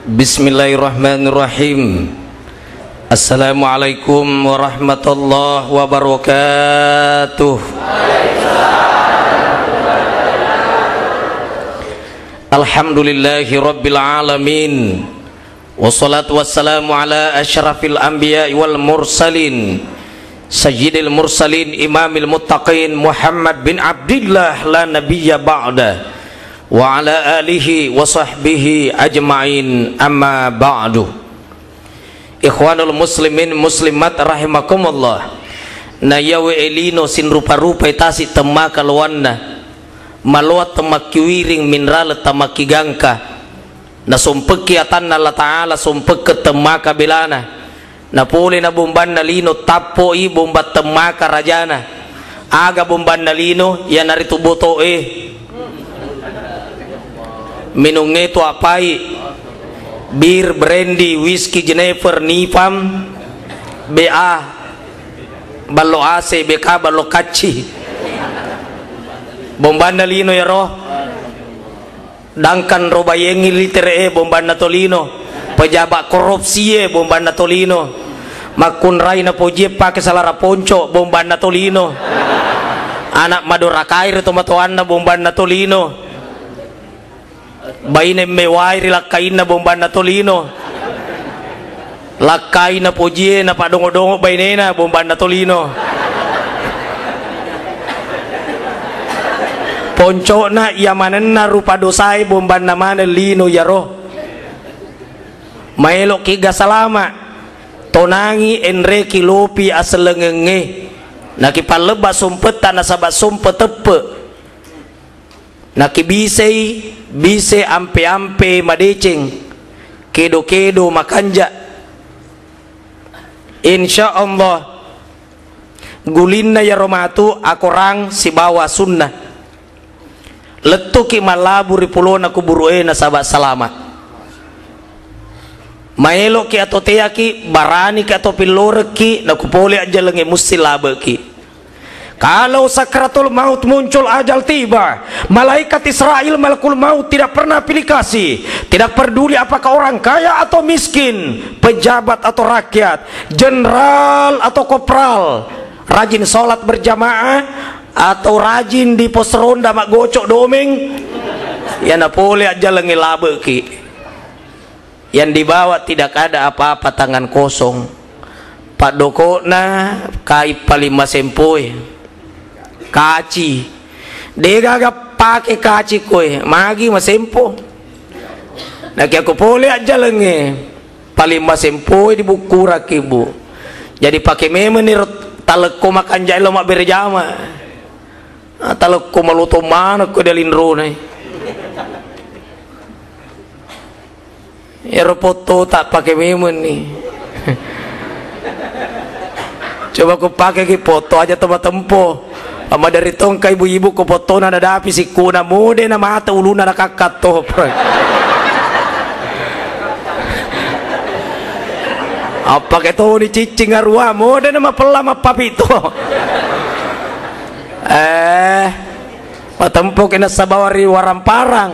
Bismillahirrahmanirrahim. Assalamualaikum warahmatullahi wabarakatuh. Alhamdulillahi rabbil alamin. Wassalatu wassalamu ala asyrafil anbiya wal mursalin, sayyidil mursalin imamil muttaqin Muhammad bin Abdillah la nabiyya ba'da, wa ala alihi wa sahbihi ajma'in, amma ba'du. Ikhwanul muslimin muslimat rahimakumullah. Na yawe elino sin rupa-rupa itasi temaka lawanna maluat temaki wiring mineral temaki gangka na sumpeki atanna Allah ta'ala sumpek temaka belana na puli na bumban na lino tapo i bumbat temaka rajana aga bumban na lino yan narito boto minungnya itu apai bir, brandy, whisky, Jennifer, Nipam, BA, ballo AC, BK, ballo kaci, bombanda lino ya roh, dangkan robayengi liter bombanda tolino, pejabat korupsi bombanda tolino, makun rai na poje pakai salara ponco bombanda tolino, anak madura kair tomatoan na bombanda tolino. Baine mewai lakain na bomban na tolino, lakai na pojie na padongo-dongo baine na bomban na tolino, ponco na yamanen na rupa dosai bomban na mana lino yaro, maelo kiga salama tonangi enreki lopi aselengenge nakipaleba sumpetan na sabat sumpet tepe nakibisei bise ampe-ampe madeceng kedo-kedo makanja insya Allah gulinna ya romatu akorang si bawa sunnah letuki malaburi pulona kuburuena sahabat selamat maelo ki atau teaki barani ki atau piloreki nakupole aja lengi musti labeki. Kalau sakratul maut muncul ajal tiba, malaikat Israel malakul maut tidak pernah pilih kasih, tidak peduli apakah orang kaya atau miskin, pejabat atau rakyat, jenderal atau kopral, rajin sholat berjamaah atau rajin di pos ronda mak gocok domeng, ya napole aja lengi labeki. Yang dibawa tidak ada apa-apa, tangan kosong. Pak Dokona kai palima sempoi kaci dia gak pakai kaci kue magi masempo nak aku boleh aja lengi paling masempo di buku rakibu jadi pakai memenir taleko makan jalo mak berjama taleko maluto mana ko dalin rone ya foto tak pakai memen nih coba aku pakai ki foto aja tempat tempo ama dari tongkai ibu-ibu ko foto na dadapi si kuna mode na mata uluna na kakato apa keto ni cicing arua mode na mapela mapapito matempo kena sabawari waramparang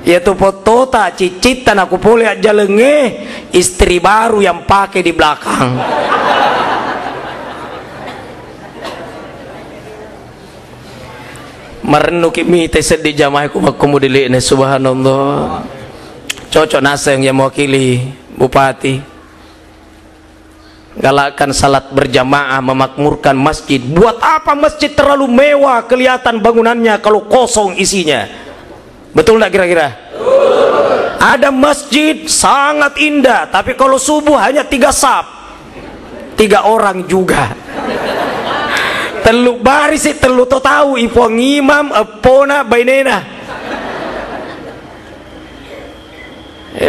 yaitu foto tak cicitan aku boleh aja lenge istri baru yang pakai di belakang. Merenung kimi tesed di jamaah kumudili ne subhanallah. Cocok naseng yang mewakili bupati galakkan salat berjamaah memakmurkan masjid. Buat apa masjid terlalu mewah kelihatan bangunannya kalau kosong isinya? Betul nggak kira-kira? Ada masjid sangat indah tapi kalau subuh hanya 3 saf 3 orang juga telu baris telu to tahu ipo ngimam epona bainena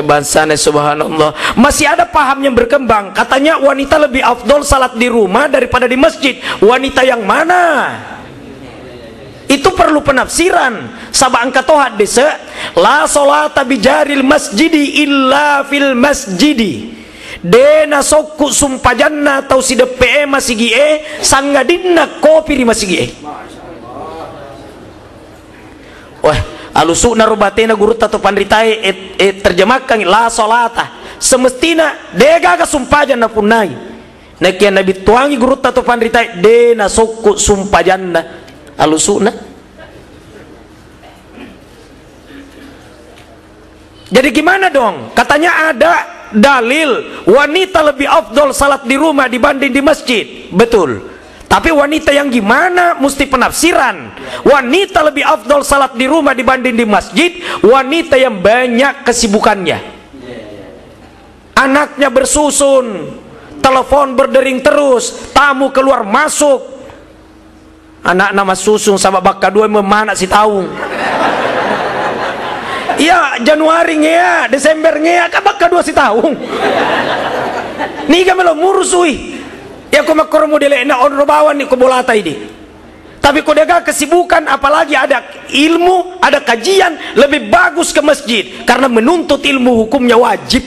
bansane subhanallah. Masih ada paham yang berkembang katanya wanita lebih afdol salat di rumah daripada di masjid. Wanita yang mana? Itu perlu penafsiran. Sabah angka tohat desa la sholata bijaril masjidi illa fil masjidi dena sokku sumpajanna atau si DPE masih gie sanggadinna kopi di masih gie. Wah alusuna rubatena guru tato pandritai terjemahkan la solata semestina dega ka sumpajan na punai nakian nabi tuangi guru tato pandritai de na sokku sumpajanna alusuna. Jadi gimana dong? Katanya ada dalil wanita lebih afdol salat di rumah dibanding di masjid. Betul. Tapi wanita yang gimana? Mesti penafsiran. Wanita lebih afdol salat di rumah dibanding di masjid, wanita yang banyak kesibukannya. Anaknya bersusun, telepon berdering terus, tamu keluar masuk. Anak nama susun sama bakka dua memana si taung. Iya, Januari ngea, Desember ngea, kabak kedua si tahun. Nih kami lo murusui. Ya aku makor model na on robawan ni ko bolata ini. Tapi kau dega kesibukan, apalagi ada ilmu, ada kajian, lebih bagus ke masjid karena menuntut ilmu hukumnya wajib.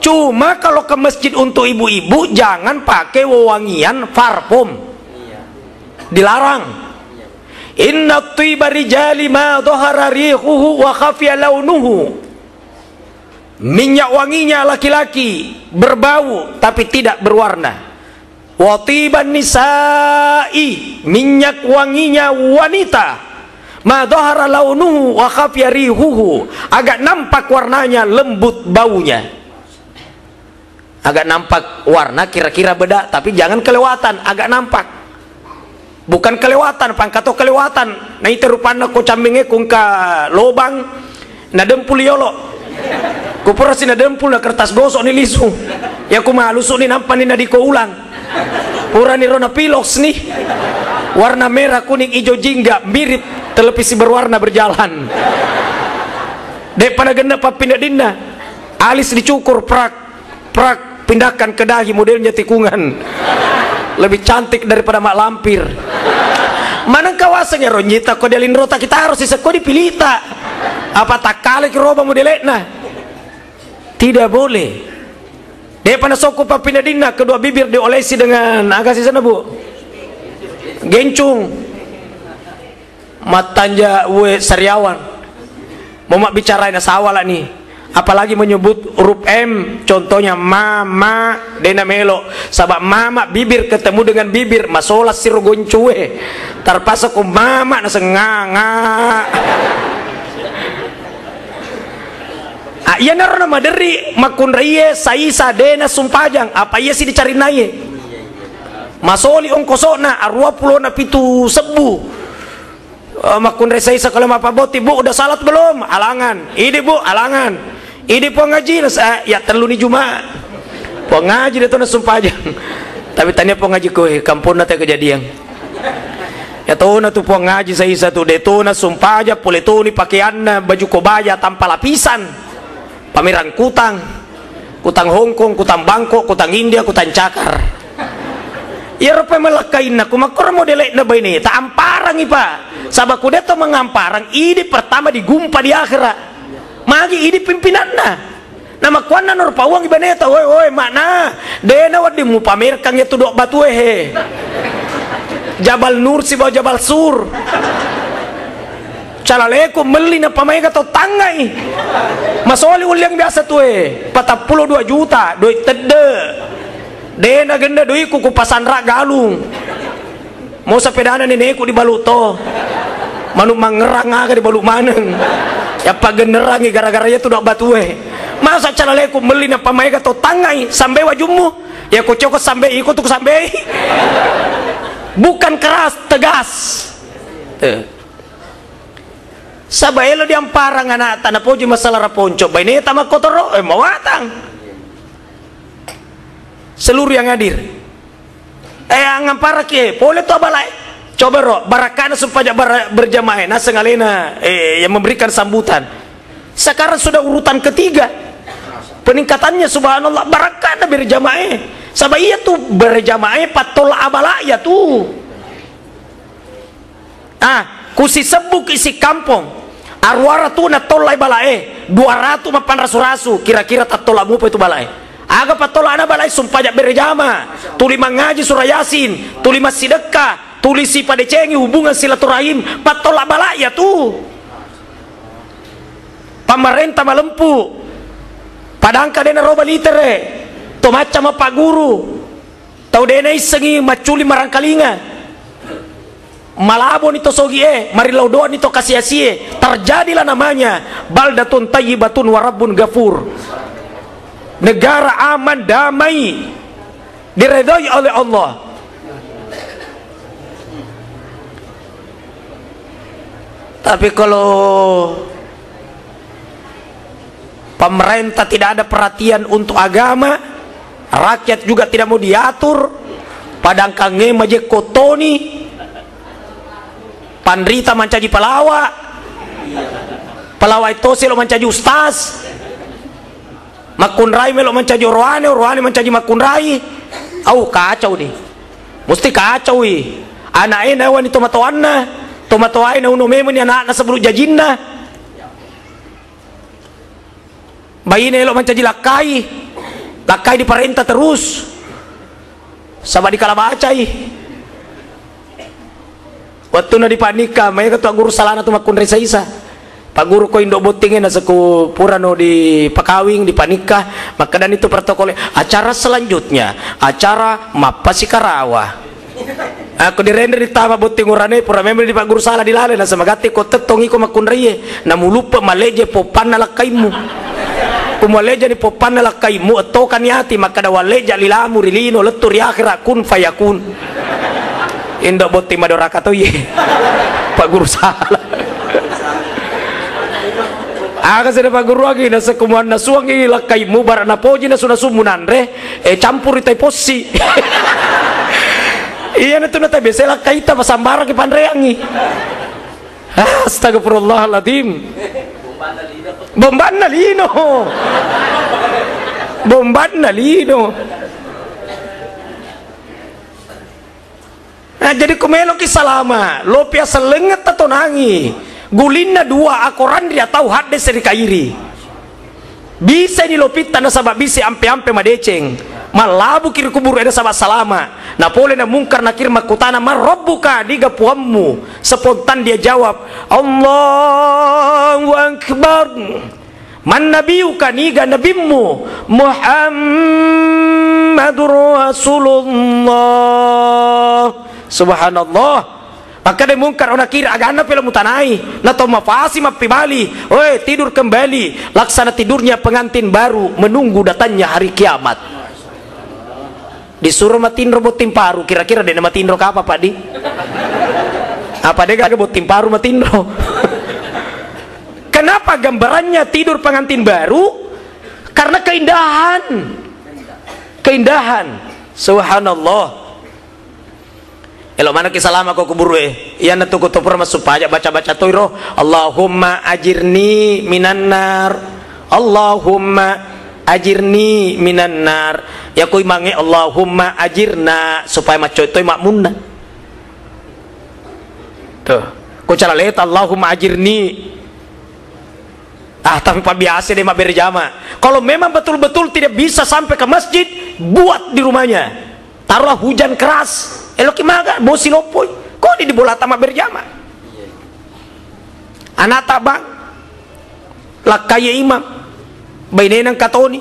Cuma kalau ke masjid untuk ibu-ibu jangan pakai wewangian parfum. Dilarang. Inna tiba rijali ma dhahara rihuhu wa khafiya launuhu. Minyak wanginya laki-laki berbau tapi tidak berwarna. Wa tiban nisa'i, minyak wanginya wanita, ma dhahara launuhu wa khafiya rihuhu, agak nampak warnanya, lembut baunya. Agak nampak warna kira-kira beda tapi jangan kelewatan, agak nampak. Bukan kelewatan, pangkato kelewatan. Nah itu rupanya ko cambingnya kung ka lobang na dempul yolo. Ko pura si na dempul na kertas gosok ni lisu. Ya ko malusuk ni nampan ni na di ko ulang. Pura ni rona piloks ni. Warna merah, kuning, hijau jingga, mirip televisi berwarna berjalan. Dek pada genda papinda dinda. Alis dicukur prak prak pindahkan ke dahi modelnya tikungan. Lebih cantik daripada mak lampir. Mana kawasannya ronyita ko delin rota kita harus isako dipilita. Apa tak kali roba modelena? Tidak boleh. Dia pada soko papina dina kedua bibir diolesi dengan agak sih sana bu. Gencung. Matanya we sariawan. Mau mak bicarain sawala nih. Apalagi menyebut huruf M, contohnya mama dena melo, sabab mama bibir ketemu dengan bibir masolah siro goncuwe terpaksa ku mama na senganga. Iya naro nama dari makun reye saisa dena sumpajang apa iya sih dicari naye masoli ongkosona arwa pulo na pitu sebu. Makun reye saisa kalau apa boti bu udah salat belum? Alangan. Ini bu alangan. Ini po ngaji ya terlalu ni Jumat. Po ngaji itu na sumpajang. Tapi tanya po ngaji ko kampung na tayo kejadian. Ya to na tu po ngaji sa isa tu deto na sumpaja poleto ni pakaian na baju kobaya tanpa lapisan. Pameran kutang. Kutang Hong Kong, kutang Bangkok, kutang India, kutang Cakar. Ya rupa malakain na kumakor modele na ba ini? Taamparang ipa. Sabaku deto mengamparang ini pertama digumpa di akhirat. Magi ini pimpinan na nama kuana nur pawang ibaneta woi mana dena wadi mu pamerkan ya tudok batu he Jabal Nur si bawa Jabal Sur calaleku meli na pamay ka to tangay masoli uliang biasa tu 42 juta duit tede dena genda duit ku pasandra galung mau sepedana nenekku di baluto manu mangerang aga di balu maneng ya pagenerangi gara-gara ya tuh batu masa calaleku meli na pamay ka to tangay sampai wajumu ya ku cokot sampai ikut tuh sampai bukan keras tegas sabayelo diamparang anak tanah poji masalah raponco baini tama kotoro mawatang seluruh yang hadir ngampara kie boleh to balai coba roh barakana supaya berjamaah nah sengalena yang memberikan sambutan sekarang sudah urutan ketiga peningkatannya subhanallah barakana berjamaah sabab iya tuh berjamaah patol abala ya tuh kusi sebuk isi kampung arwara tuh na tolai balae 200 mapan rasu-rasu kira-kira tak tolamu apa itu balae aga patola ana balai sumpah berjamaah tuli mengaji surah yasin tuli sedekah tulisi pada cengi hubungan silaturahim patola bala ya tuh pemerintah malempu padang kadena roba litere to macam apa guru tau dena isengi maculi marangkalinga malabon itu sogie marilaudon itu kasih-asie terjadilah namanya baldatun tayyibatun warabbun gafur, negara aman damai diredai oleh Allah. Tapi kalau pemerintah tidak ada perhatian untuk agama, rakyat juga tidak mau diatur, padang kange maje kotoni pandrita mancaji palawa itu selo mancaji ustaz, makunrai melo mancaji orwane mancaji makunrai. Kacau nih, mesti kacau ih. Anaknya nawan itu tomatoai na uno memang ni anak sebelum jajinna. Bayi nelo mancaji lakai di perintah terus. Sama di kalabacai. Waktu na di panika, may ketua guru salana tu makun resa-isa. Pak guru ko indo botingin na saku purano di pakawing di panika, maka dan itu protokol. Acara selanjutnya, acara mapasi karawa. Aku dirender ditama boting urane pura memang di pak guru salah dilale na samagati ko tetongi ko makun riye na mulupa maleje popan na lakaimu. Kumaleja ni popan na lakaimu atau kaniati maka dawaleja lilamu rilino letur ya akhira kun fayakun. Indo boting madoraka to ye. Pak guru salah. Aga sada pak guru lagi na sekumuan na suangi lakaimu barana poji na suna sumunan re campur itai posi. Iya na to na tabi sela kaita pasambara ke panreangi. Astagfirullahaladzim. Bomban na lino. Nah jadi kumelo ki salama lopia selenget atau nangi gulinna dua akoran dia tahu hadis dari kairi bisa ni lopita na sabab bisa ampe madeceng malabu kiri kubur ada sabab salama na pole na mungkar na kir makutana marabbuka diga puammu spontan dia jawab Allahu akbar man nabiyuka niga nabimmu Muhammadur Rasulullah. Subhanallah. Maka dia mungkar ona kira agana pela mutanai na to mafasi mapibali oi tidur kembali laksana tidurnya pengantin baru menunggu datangnya hari kiamat. Disuruh matin robot timparu kira-kira dia matin ro apa Pak Di? Apa dia gak robot timparu matin ro? Kenapa gambarannya tidur pengantin baru? Karena keindahan. Subhanallah. Elo mana kisalama ko kuburu iya na tuko to pura masuk pajak baca toiro Allahumma ajirni minan nar Allahumma ajirni minan nar ya kuy mange Allahumma ajirna supaya macoy toy makmunna tuh ko cara let Allahumma ajirni tapi pak biasa dia mak berjama kalau memang betul-betul tidak bisa sampai ke masjid buat di rumahnya taruhlah hujan keras eloki maga bosi lopoi kok di bola tamak berjama anak tabang lakaya imam bainenang katoni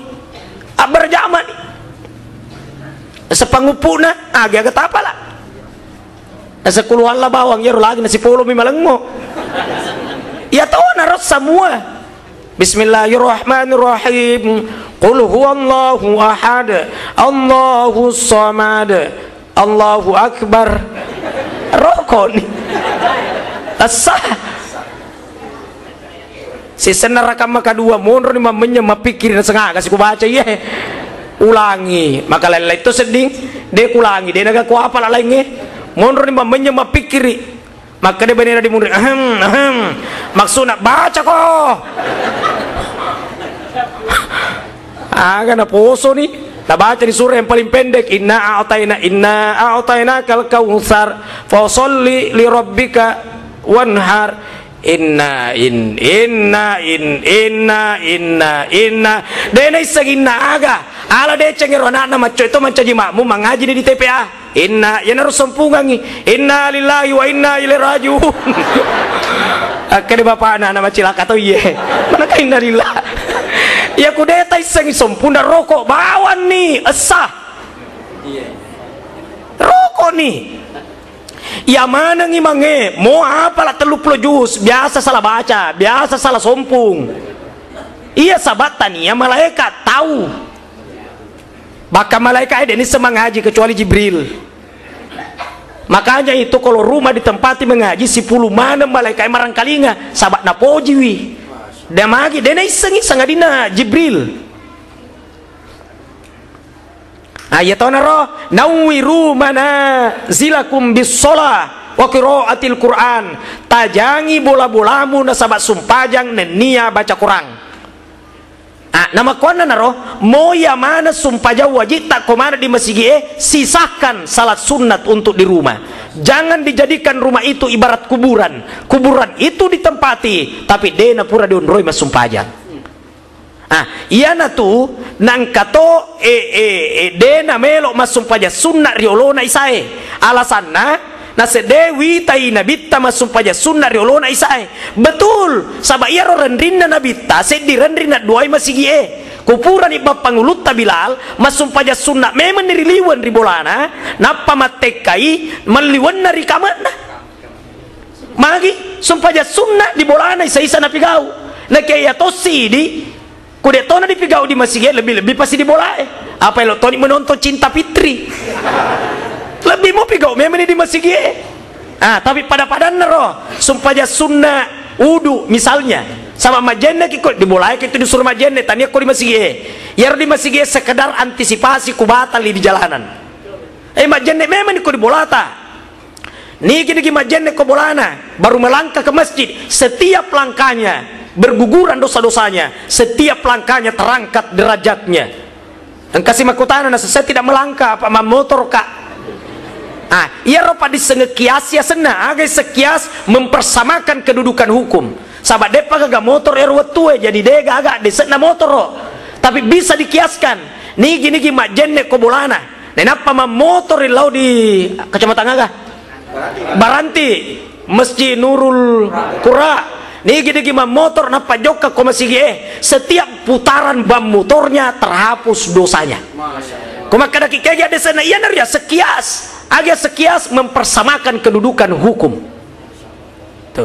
berjama ni sepangupuna agak ketapa lah sekuluhan lah bawang ya lagi nasi polo mimalengmo ya tahu naros semua. Bismillahirrahmanirrahim. Qul huwallahu ahad Allahus samad Allahu akbar. Rokok nih asah si senar rakam kedua mundur ni mamenya mapikir sengaja kasih ku baca ya ulangi maka lain itu seding dia ulangi dia naga ku apa lah lainnya mundur ni mamenya mapikiri maka dia benar di mundur maksudnya baca kok agak na poso nih nah baca di surah yang paling pendek inna a'tayna kal kautsar fasalli li rabbika wanhar inna dene saginna aga ala de cengero anak maco itu mencaji makmu mengaji di TPA inna ya harus sempungangi inna lillahi wa inna ilaihi rajiun Akhirnya bapak anak nama cilaka tuh iya. Mana kain darilah. Ya kudeta iseng punda rokok bawan nih esah. Rokok nih. Ya mana ngimange mau apalah 30 juz biasa salah baca, biasa salah sompung. Iya sabatan ya malaikat tahu. Maka malaikat ini semang ngaji kecuali Jibril. Makanya itu kalau rumah ditempati mengaji 10 mana malaikat marang kalinga sabat na pojiwi. Dan magi dena iseng-iseng adina Jibril. Ayatona roh nawiru mana zilakum bis shalah wa qiraatil Quran. Tajangi bola-bolamu na sabat sumpajang nenia baca Quran. Nama kuana naro moya mana sumpah wajib tak komana di masjid sisahkan salat sunat untuk di rumah. Jangan dijadikan rumah itu ibarat kuburan. Kuburan itu ditempati tapi dena pura diunroi mas sumpajang. Iya na tu nang kato dena melok mas sumpajang sunat riolona isae. Alasanna nase dewi taina bitta masumpaja sunna riolona isae. Betul sabab iya rendrinna nabitta sedi rendrinna duai masigie kupuran ibab pangulut tabilal masumpaja sunna memang niriliwan ribolana napa matekai meliwan nari kamana magi sumpaja sunna di bolana isa-isa napigau na kaya tosi di kudetona dipigau di masigie lebih-lebih pasti di bolae apa lo toni menonton Cinta Fitri lebih mau pigau memang di masjid. Tapi pada nero sumpahnya sunnah wudu misalnya sama majenne kikut dimulai kita disuruh majenne tanya kok di masjid. Ya di masjid sekedar antisipasi kubatal di jalanan. Majenne memang kok dibolata. Nih gini majenne kok bolana baru melangkah ke masjid setiap langkahnya berguguran dosa-dosanya setiap langkahnya terangkat derajatnya. Engkasih makutana saya tidak melangkah apa motor kak. Ia ropa disengekias ya sena agai sekias mempersamakan kedudukan hukum. Sahabat depa gak motor erwetue jadi dega agak desena motor ro. Tapi bisa dikiaskan. Nih gini mak jenne kobolana. Nenapa ma motor lau di kecamatan agak Baranti Masjid Nurul Qura. Nih gini ma motor napa joka ko masih setiap putaran bam motornya terhapus dosanya. Kuma kada kikaya desena iya nar ya sekias. Agak sekias mempersamakan kedudukan hukum. Tuh.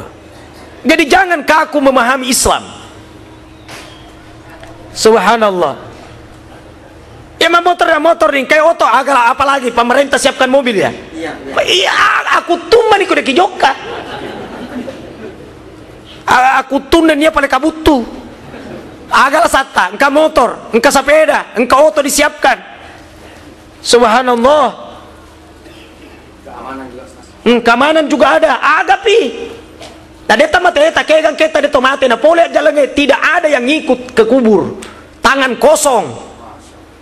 Jadi jangan kaku memahami Islam. Subhanallah. Ya motor nih kayak oto agak apalagi pemerintah siapkan mobil ya. Iya, aku tuh nih kuda kijoka. Aku tuh dia pada kabutu. Agak sata, engkau motor, engkau sepeda, engkau oto disiapkan. Subhanallah. Keamanan juga ada agapi tadi tamat kegang kita di tomate na boleh jalan tidak ada yang ngikut ke kubur tangan kosong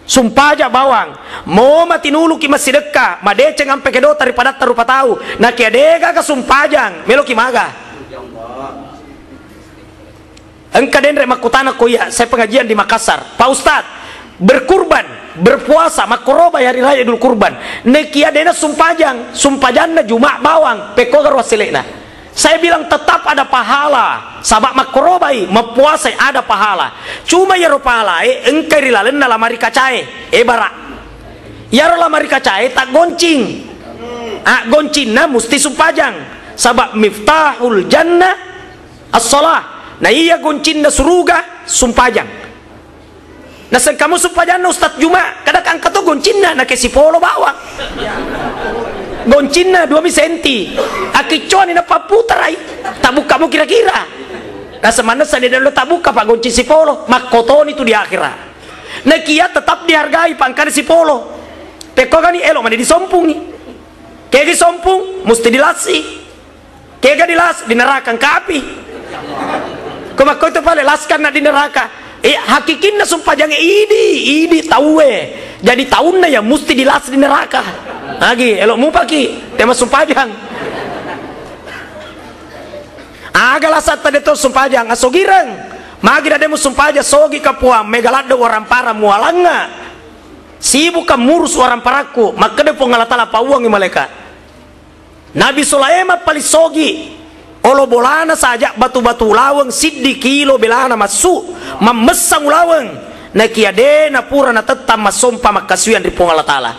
sumpah aja bawang mau mati nulu ki masih dekat madeceng sampai kedo daripada tarupa tahu nak kedega ke sumpajang melo ki maga engka dendre makutana koya saya pengajian di Makassar Pak Ustad berkurban berpuasa makoroba hari raya Idul Kurban nekia dena sumpajang juma bawang pekogar wasilena saya bilang tetap ada pahala sabab makorobai mepuasai ada pahala cuma ya pahala engkai rilalen na lamari kacae bara ya lamari kacae tak goncing goncingna musti sumpajang sabab miftahul jannah as-shalah nah iya goncingna suruga sumpajang. Nah kamu sumpah jangan Ustadz Juma kadang angkat tuh goncinna nak si polo bawang goncinna 2 senti akicuan ini apa putar tak buka mu kira-kira nah semana saya dulu tak buka pak goncin si polo makoton itu di akhirat nah kia tetap dihargai pangkar si polo peko kan ini elok mana disompungi kayak disompung mesti dilasi kayak dilas di neraka ke api kau itu paling laskan nak di neraka hakikinna sumpah jangan idi tahu jadi tahunnya ya mesti dilas di neraka lagi elok mu paki tema sumpah jang agak lasat tadi tuh sumpah jang asogirang magi ada mu sumpah aja sogi kapuam megalado orang para mualanga sibuk murus orang paraku maka de pengalatala pauang malaikat Nabi Sulaiman paling sogi olo bolana saja batu-batu laweng siddi kilo belana masuk memesang laweng na kiade na pura na tetap masompa makasuyan ri Allah Ta'ala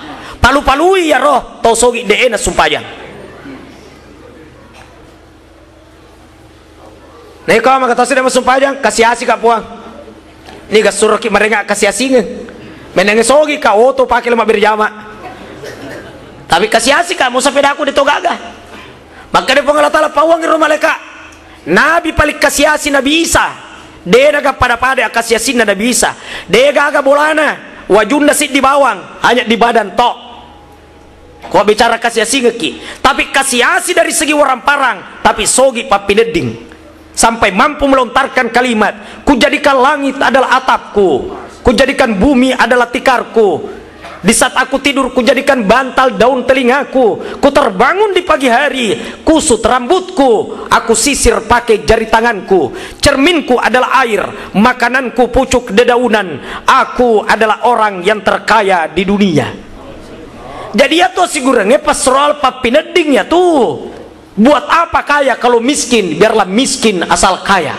palu-palui ya roh tau sogi de na sumpajang na ikaw makatasi na masumpajang kasiasi ka puang ni gasuro ki marenga kasiasi nge menenge sogi ka oto pakai lemak berjama tapi kasiasi ka musa pedaku dito gaga maka de Allah Ta'ala pawang ro maleka nabi palik kasiasi Nabi Isa de naga pada kasiasi Nabi Isa de gaga bolana wajunda sit di bawang hanya di badan tok kau bicara kasiasi ngeki tapi kasiasi dari segi orang parang tapi sogi papineding sampai mampu melontarkan kalimat ku jadikan langit adalah atapku ku jadikan bumi adalah tikarku di saat aku tidur ku jadikan bantal daun telingaku ku terbangun di pagi hari kusut rambutku aku sisir pakai jari tanganku cerminku adalah air makananku pucuk dedaunan aku adalah orang yang terkaya di dunia jadi ya tuh sigurangnya pas soal papinedingnya tuh buat apa kaya kalau miskin biarlah miskin asal kaya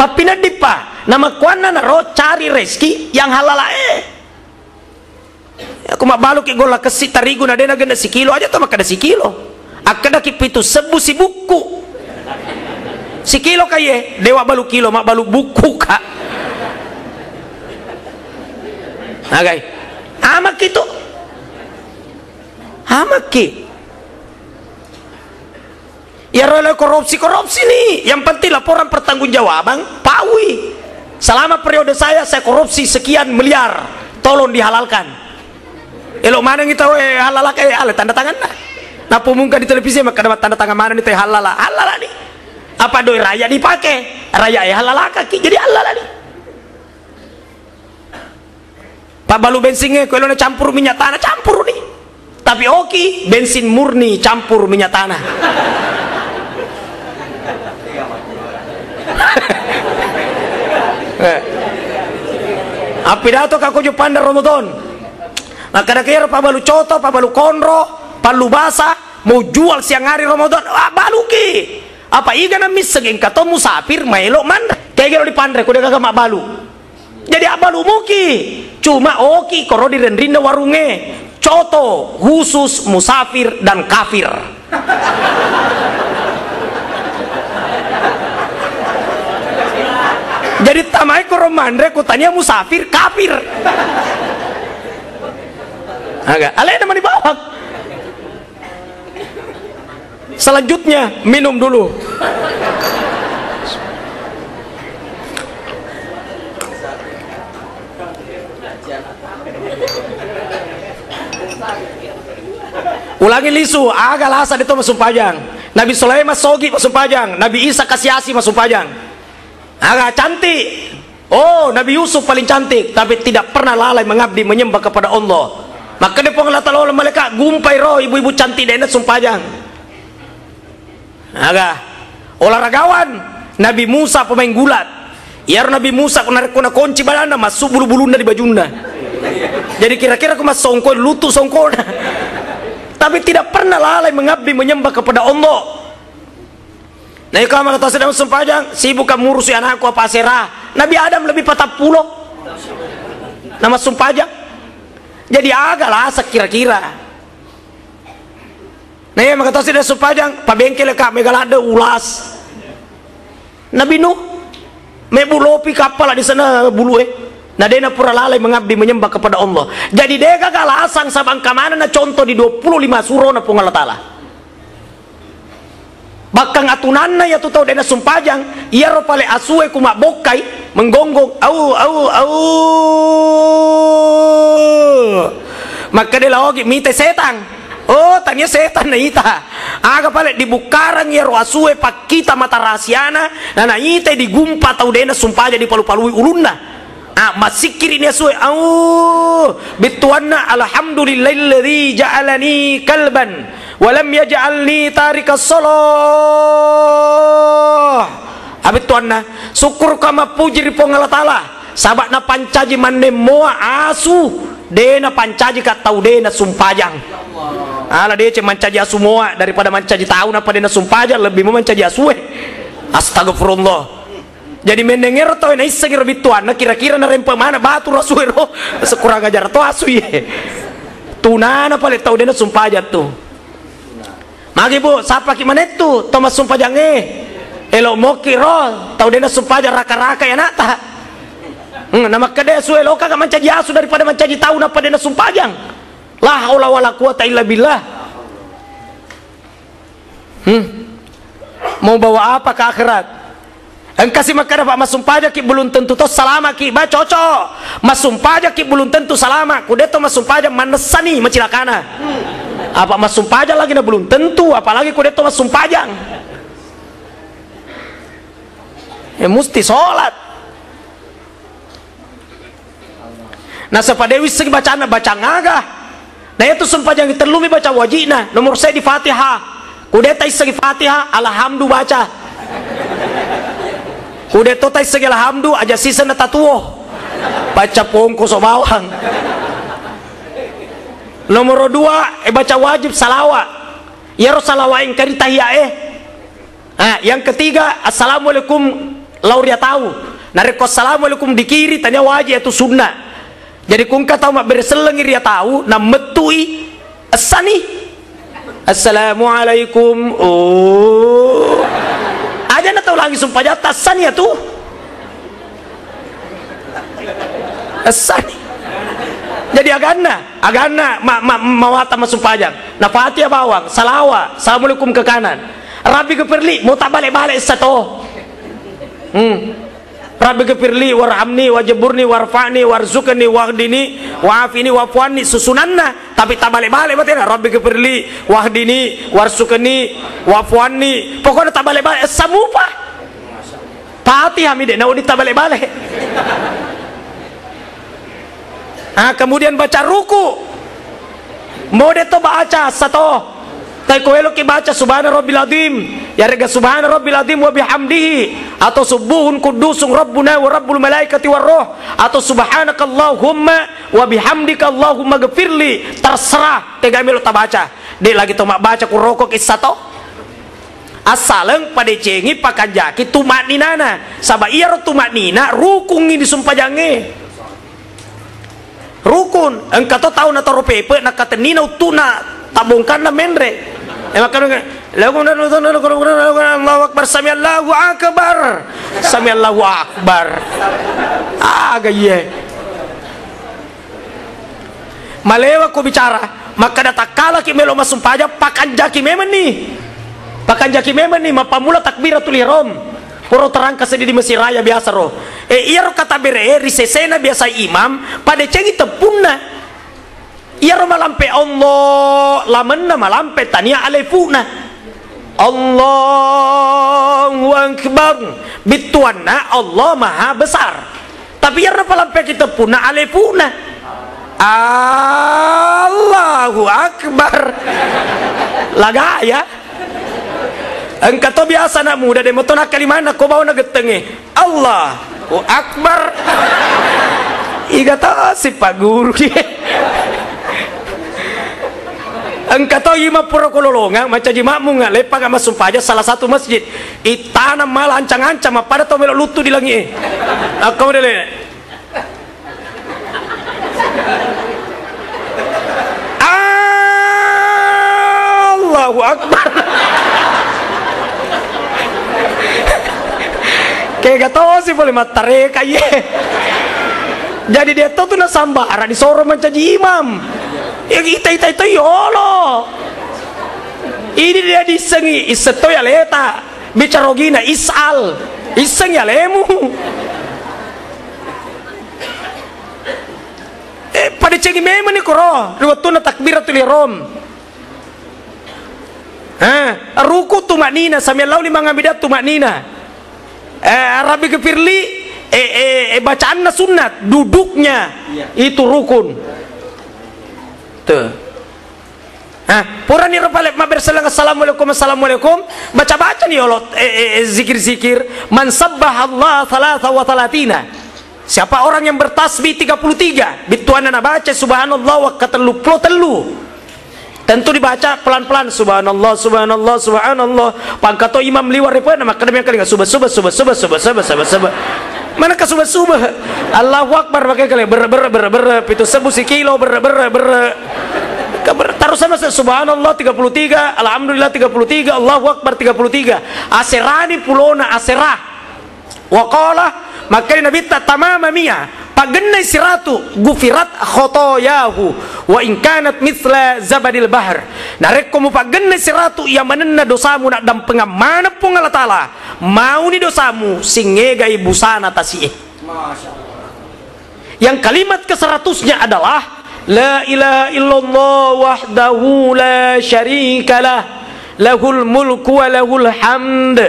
papineding pak nama kuana naro cari rezeki yang halal aku mak baluk igola kesi tarigu na dena ganda si kilo aja tuh makada si kilo akada kipitu sebu si buku si kilo kaye dewa balu kilo mak balu buku kak agai amak itu amak ki ya rela korupsi nih yang penting laporan pertanggungjawaban pawi selama periode saya korupsi sekian miliar tolong dihalalkan elok mana kita halal ala tanda tangan nah pemungka di televisi maka dapat tanda tangan mana nih halal nih apa doi raya dipakai raya halal kaki jadi halal nih pak balu bensinnya kalau campur minyak tanah campur nih tapi oke bensin murni campur minyak tanah api dato kako jo pandar Ramadan maka kira pak balu coto pak balu konro palu basah mau jual siang hari Ramadan balu ki apa iga na mis segeng kato musafir maelo man kayak gero di pandre kuda kagak mak balu jadi abalu muki cuma oki koro di rendrinda warunge coto khusus musafir dan kafir jadi tamai koro mandre kutanya musafir kafir agak alih nama dibawa selanjutnya minum dulu ulangi lisu agak lasa itu masuk pajang Nabi Sulaiman sogi masuk pajang Nabi Isa kasiasi masuk pajang agak cantik oh Nabi Yusuf paling cantik tapi tidak pernah lalai mengabdi menyembah kepada Allah maka dia pengelah oleh mereka gumpai roh ibu-ibu cantik dan sumpajang agak olahragawan Nabi Musa pemain gulat ya Nabi Musa kuna kunci balanda masuk bulu-bulu dari bajunda jadi kira-kira aku mas songko lutu songko tapi tidak pernah lalai mengabdi menyembah kepada Allah nah kalau kata sedang sumpajang sibuk ngurusi anakku apa serah Nabi Adam lebih 40 nama sumpajang jadi agak lah sekira-kira nah ya maka tahu sudah supajang pabengkel kak megalada ulas Nabi Nuh mebulopi kapal di sana bulu nah dia pura lalai mengabdi menyembah kepada Allah jadi dia gagal asang sabang kamana na contoh di 25 surah na pung Allah Ta'ala bakang atunanna ya tu tahu dia sumpajang ia ropale asue kumak bokai menggonggong au maka dia lagi minta setan oh tanya setan na ita aga pale dibukarang ya roasue pak kita mata rahasiana na ita digumpa tau dena sumpah jadi palu-palui ulunna masikir ini asue bituanna alhamdulillahilladzi ja'alani kalban walam yaj'alni tarikas salah abituanna syukur kama puji ri Allah Ta'ala sahabat na pancaji mande moa asu dena pancaji kat tau dena sumpajang Ala dia mancaji semua daripada mancaji tahun apa dia sumpah aja lebih mau mancaji asue. Astagfirullah. Jadi mendengar tau ini iseng lebih tuan kira-kira na rempa mana batu rasuero sekurang ajar to asu ye. Tunana paling tau dia sumpah aja tuh. Magi bu, siapa ki mana itu? Thomas sumpah jange. Elo mo kiro tau dia sumpah aja raka-raka ya nak tak. Nama kade asu elo kagak mancaji asu daripada mancaji tahun apa dia sumpah jang. La haula wala quwata illa billah. Mau bawa apa ke akhirat? Engkau si makara pak masumpah aja ki belum tentu to salama ki ba cocok. Masumpah aja ki belum tentu salama. Kude to masumpah aja manesani macilakana. Apa masumpah aja lagi na belum tentu apalagi kude to masumpah aja. Ya mesti sholat. Nah sepadewi segi bacaan baca ngagah. Nah itu sumpah jangan terlumi baca wajibna nomor saya di Fatihah kudeta segi Fatihah alhamdu baca kudeto tai segi alhamdu aja sisa na tatuo baca pongko so bawang nomor 2 baca wajib salawat ya salawat yang kari tahiyah yang ketiga assalamualaikum lauria tahu nareko assalamualaikum di kiri tanya wajib itu sunnah. Jadi kung kata mak berselengir ya tahu nam metui asani assalamualaikum aja na tahu lagi sumpah jatah asani ya tuh asani jadi agana mawata masumpah jang na Fatihah bawang salawat assalamualaikum ke kanan Rabbi keperli mau tak balik-balik satu Rabbi gfirli warhamni wajaburni warfa'ni warzukni wahdini wa'afini wa'fuanni susunanna tapi tak balik-balik berarti Rabbi gfirli wahdini warzukni wa'fuanni pokoknya tak balik-balik samupa Fatihah mide nah tak balik-balik. Kemudian baca ruku mode to baca satu tai koelo ki baca subhana rabbil azim ya rega subhana rabbil azim wa bihamdihi atau subuhun kudusun rabbuna wa rabbul malaikati war roh atau subhanakallahumma wa bihamdika allahumma ghfirli terserah tega melo ta baca de lagi to mak baca ku rokok isato asaleng pada cengi pakajaki tumak ninana sabab iya ro tumak nina rukun ini disumpah jange rukun engkau to tahu na toro pepe na katenina utuna tabungkan na mendre Allahu akbar samiallahu akbar samiallahu akbar gaye malewa ko bicara maka datakala ki melo masumpah aja pakanjaki memen nih mapamula takbiratul ihram puro terang kasedi di Mesir Raya biasa roh iya ro kata bere risesena biasa imam pada cengi tepuna iya ro malampe Allah lamenna malampe tania alefuna Allahu akbar bituanna Allah maha besar tapi iya ro malampe kita puna alefuna Allahu akbar laga ya engkau to biasa nak muda de motona kalimana ko bawa na getenge Allahu akbar iga ta si pak guru dia engkau to ima pura kololonga macam jimakmu nggak lepa gak masumpah aja salah satu masjid itanam malah ancang-ancang pada to melok lutu di langi aku dele Allahu akbar kayak gak tau sih boleh matare kayak jadi dia tuh na sambara disoro mencaji imam ya kita yolo ini dia disengi iseto ya leta bicarogina isal iseng ya lemu pada cengi memang nih koro riwatuna takbiratul ihram ruku tumanina samiallahu liman hamidah tumanina Rabbi gfirli bacaannya sunat duduknya itu rukun tuh pura nih rupalek maber selang assalamualaikum baca nih Allah zikir man sabbah Allah thalatha wa thalathina siapa orang yang bertasbih 33 bituanana baca subhanallah wa katelu Tentu dibaca pelan-pelan, subhanallah, subhanallah, subhanallah. Pangkato imam liwar apa nama kadang kali subah. Mana ke subah. Allahu Akbar pakai kali ber itu sebu sekilo ber. Taruh sama subhanallah 33, alhamdulillah 33, Allahu Akbar 33. Aserani pulona aserah. Waqala maka Nabi tamama mia. Pagenai siratu gufirat khotoyahu wa in kanat mithla zabadil bahr. Narek komu pagenai siratu yang manenna dosamu nak dam pengamana pun Allah Ta'ala mau ni dosamu singegai busana tasih. Yang kalimat ke-100-nya adalah la ilaha illallah wahdahu la syarikalah lahul mulku wa lahul hamd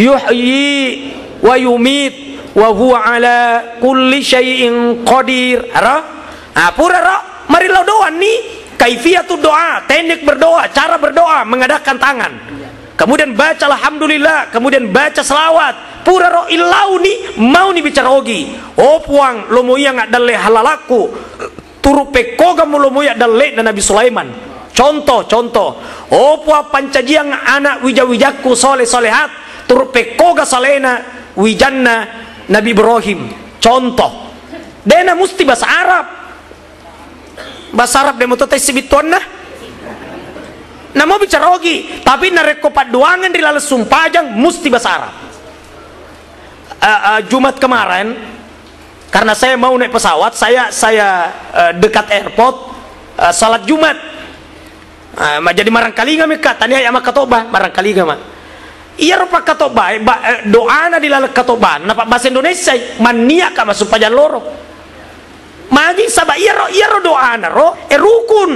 yuhyi wa yumit wa huwa ala kulli syai'in qadir. Pura mari lo doa nih kaifiatul doa, teknik berdoa, cara berdoa, mengadakan tangan, kemudian baca alhamdulillah, kemudian baca selawat. Pura ro ilau nih mau nih bicara ogi puang lo mau yang dalle halalaku turu pekoga mu lo mau ya dalle dan Nabi Sulaiman. Contoh puang pancajiang anak wijawijaku soleh solehat turu pekoga salena wijanna Nabi Ibrahim. Contoh dena musti bahasa Arab. Bahasa Arab demo totes sibituan nah mau bicara ogi tapi nareko paduangan di lalu sumpajang musti bahasa Arab. Jumat kemarin karena saya mau naik pesawat, saya dekat airport salat Jumat. Jadi marangkali ngami tanya ya mak katoba marangkali ngama iya rupa katoba doana di lalek katoba napa bahasa Indonesia mania ka masuk pajan loro magi sabah iya ro doana ro rukun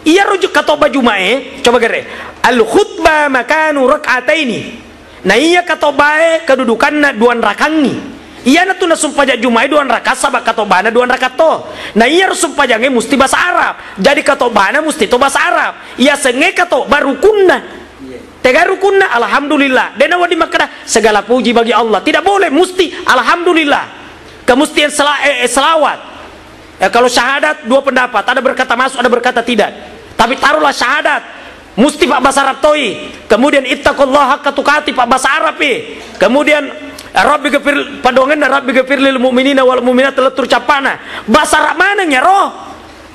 iya ro katoba jumae coba gere al khutbah makanu rak'ataini. Nah iya katoba kedudukanna duan rakangi iya na tu na sumpaja jumae duan rakat sabah katobana duan rakat to. Nah iya ro sumpajange musti bahasa Arab jadi katobana musti to bahasa Arab iya senge katoba rukunna tega rukunna alhamdulillah dena wadi makna segala puji bagi Allah tidak boleh musti alhamdulillah kemustian selawat. Kalau syahadat dua pendapat, ada berkata masuk ada berkata tidak, tapi taruhlah syahadat musti pak bahasa Arab toi, kemudian ittaqullah haqqa tuqati pak bahasa Arab kemudian Rabbi ghafir padongen Rabbi ghafir lil mu'minina wal mu'minat letur capana bahasa Arab mana nya roh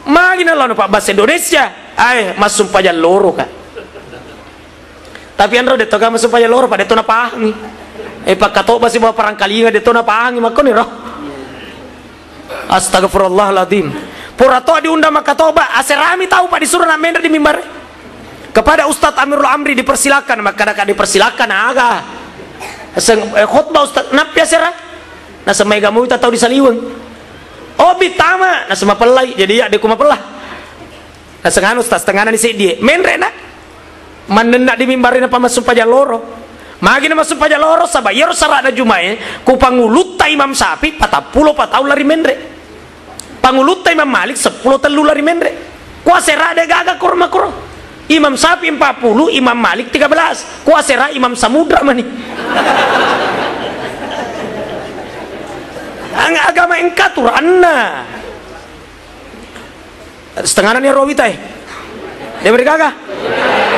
magina lawan pak bahasa Indonesia masuk pajan loro kak. Tapi andro de toga masuk paja loro pada tona pahangi. Pak kato basi bawa perang kalinga de tona pahangi makon ni roh. Astagfirullahaladzim. Pura toa diundang maka toba aserami tahu pak disuruh nak mender di mimbar. Kepada Ustadz Amirul Amri dipersilakan maka dipersilakan aga. Khutbah Ustadz napi asera. Nah semai gamu kita tahu disaliweng. Oh bitama nah semua pelai jadi ya de kuma pelah. Nah sengan Ustadz tengana di dia mendre nak. Manendak di mimbarin apa masuk paja loro magina masuk paja loro sabayar sarada jumae ku panguluta Imam Syafi'i 40 patau lari mendre panguluta Imam Malik 10 telu lari mendre kuasera de gaga kurma kuro Imam Syafi'i 40 Imam Malik 13 kuasera Imam Samudra mani agama engkatur anna setengah nih rawita dia bergaga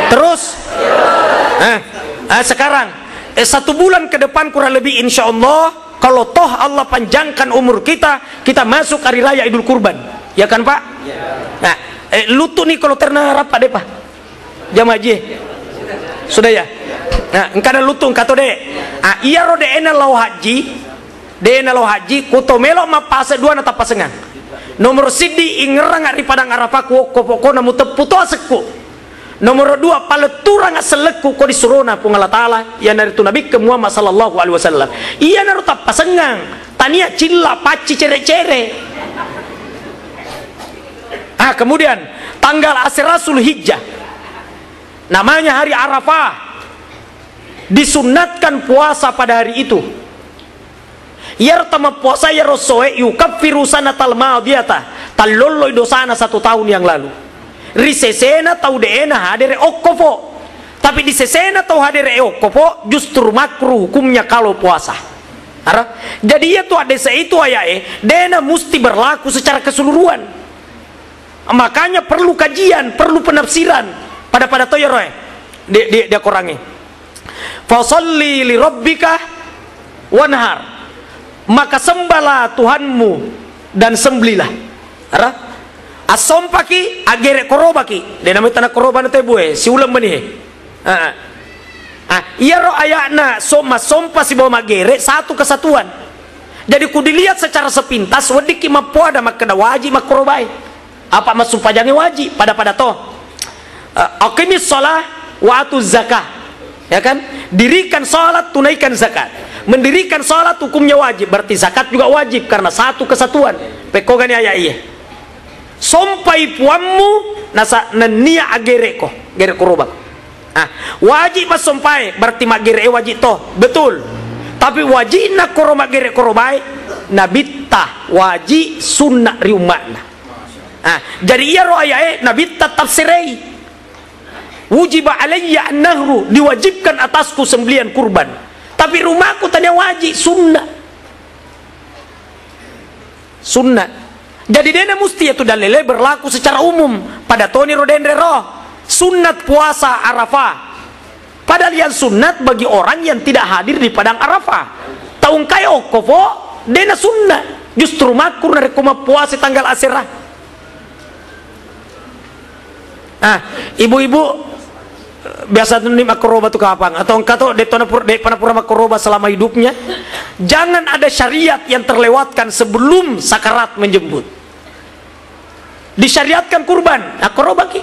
terus sekarang 1 bulan ke depan kurang lebih insya Allah kalau toh Allah panjangkan umur kita masuk hari raya Idul Kurban ya kan Pak nah lutu nih kalau terna rapat deh Pak jam haji sudah ya nah engkau ada lutu engkau deh iya ro dena lau haji kutomelo ma pase dua nata pasengan nomor sidi ingerang ari padang arapaku kopoko namu teputo asekku. Nomor 2 paleturang seleku ko disuruna pung Allah Ta'ala ya dari tu Nabi ke Muhammad sallallahu alaihi wasallam iya naru tap pasengang tania cilla paci cere-cere. Kemudian tanggal Ashurasul Hijjah namanya hari Arafah disunatkan puasa pada hari itu yartama puasa ya rosoe yukaffiru sanatal madiyata talolloy dosana 1 tahun yang lalu risesena tau deena hadere okkofo tapi di sesena tau hadere okkofo justru makruh hukumnya kalau puasa. Jadi itu ada itu ayae dena mesti berlaku secara keseluruhan Makanya perlu kajian, perlu penafsiran pada to ya roe. Dia kurangi. Fasalli li rabbika wanhar. Maka sembahlah Tuhanmu dan sembelilah. Ara? Asompaki agere korobaki. Dia namanya tanah koroban teh bue, si ulam benih. Iya ro ayakna sompa si bawa magere satu kesatuan. Jadi ku dilihat secara sepintas wediki mapo ada makna wajib makrobai. Apa masuk pajangi wajib pada toh. Aqimis shalah wa atuz zakah. Ya kan? Dirikan salat, tunaikan zakat. Mendirikan salat hukumnya wajib, berarti zakat juga wajib karena satu kesatuan. Pekogan ayat iya. Sompai puammu nasa nania agereko, gerek korobak. Wajib mas sompai berarti magere wajib toh, betul. Tapi wajib nak koroma gerek korobai nabita wajib sunnah riumakna. Jadi iya roh ayat nabita tafsirei. Wujiba alayya an-nahru, diwajibkan atasku sembelian kurban. Tapi rumahku tanya wajib sunnah. Sunnah. Jadi dena musti itu dalile berlaku secara umum pada toni rodendre roh. Sunnat puasa Arafah. Padahal yang sunnat bagi orang yang tidak hadir di padang Arafah. Taung kayo kofo dena sunnah. Justru makur dari koma puasa tanggal Asyirah. Ibu-ibu biasa nih makroba tuh kapan atau engkau tuh de panapura makroba selama hidupnya. Jangan ada syariat yang terlewatkan sebelum sakarat menjemput. Disyariatkan kurban makroba ki.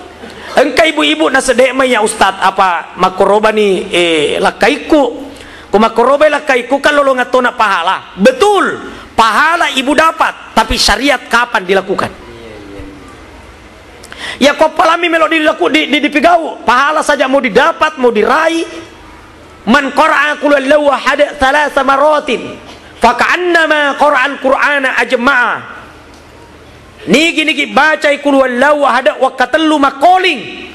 Engkau ibu-ibu nasedema ya ustad apa makroba nih lakaiku. Ku makroba lakaiku kan lolo ngatona pahala. Betul, pahala ibu dapat, tapi syariat kapan dilakukan? Ya kau palami melodi dipigau, pahala saja mau didapat, mau diraih. Man qara'a qul huwallahu ahad thalatha maratin fa ka'annama qara'al qur'ana ajma'a. Nigi baca qul huwallahu ahad wa katallu makoling.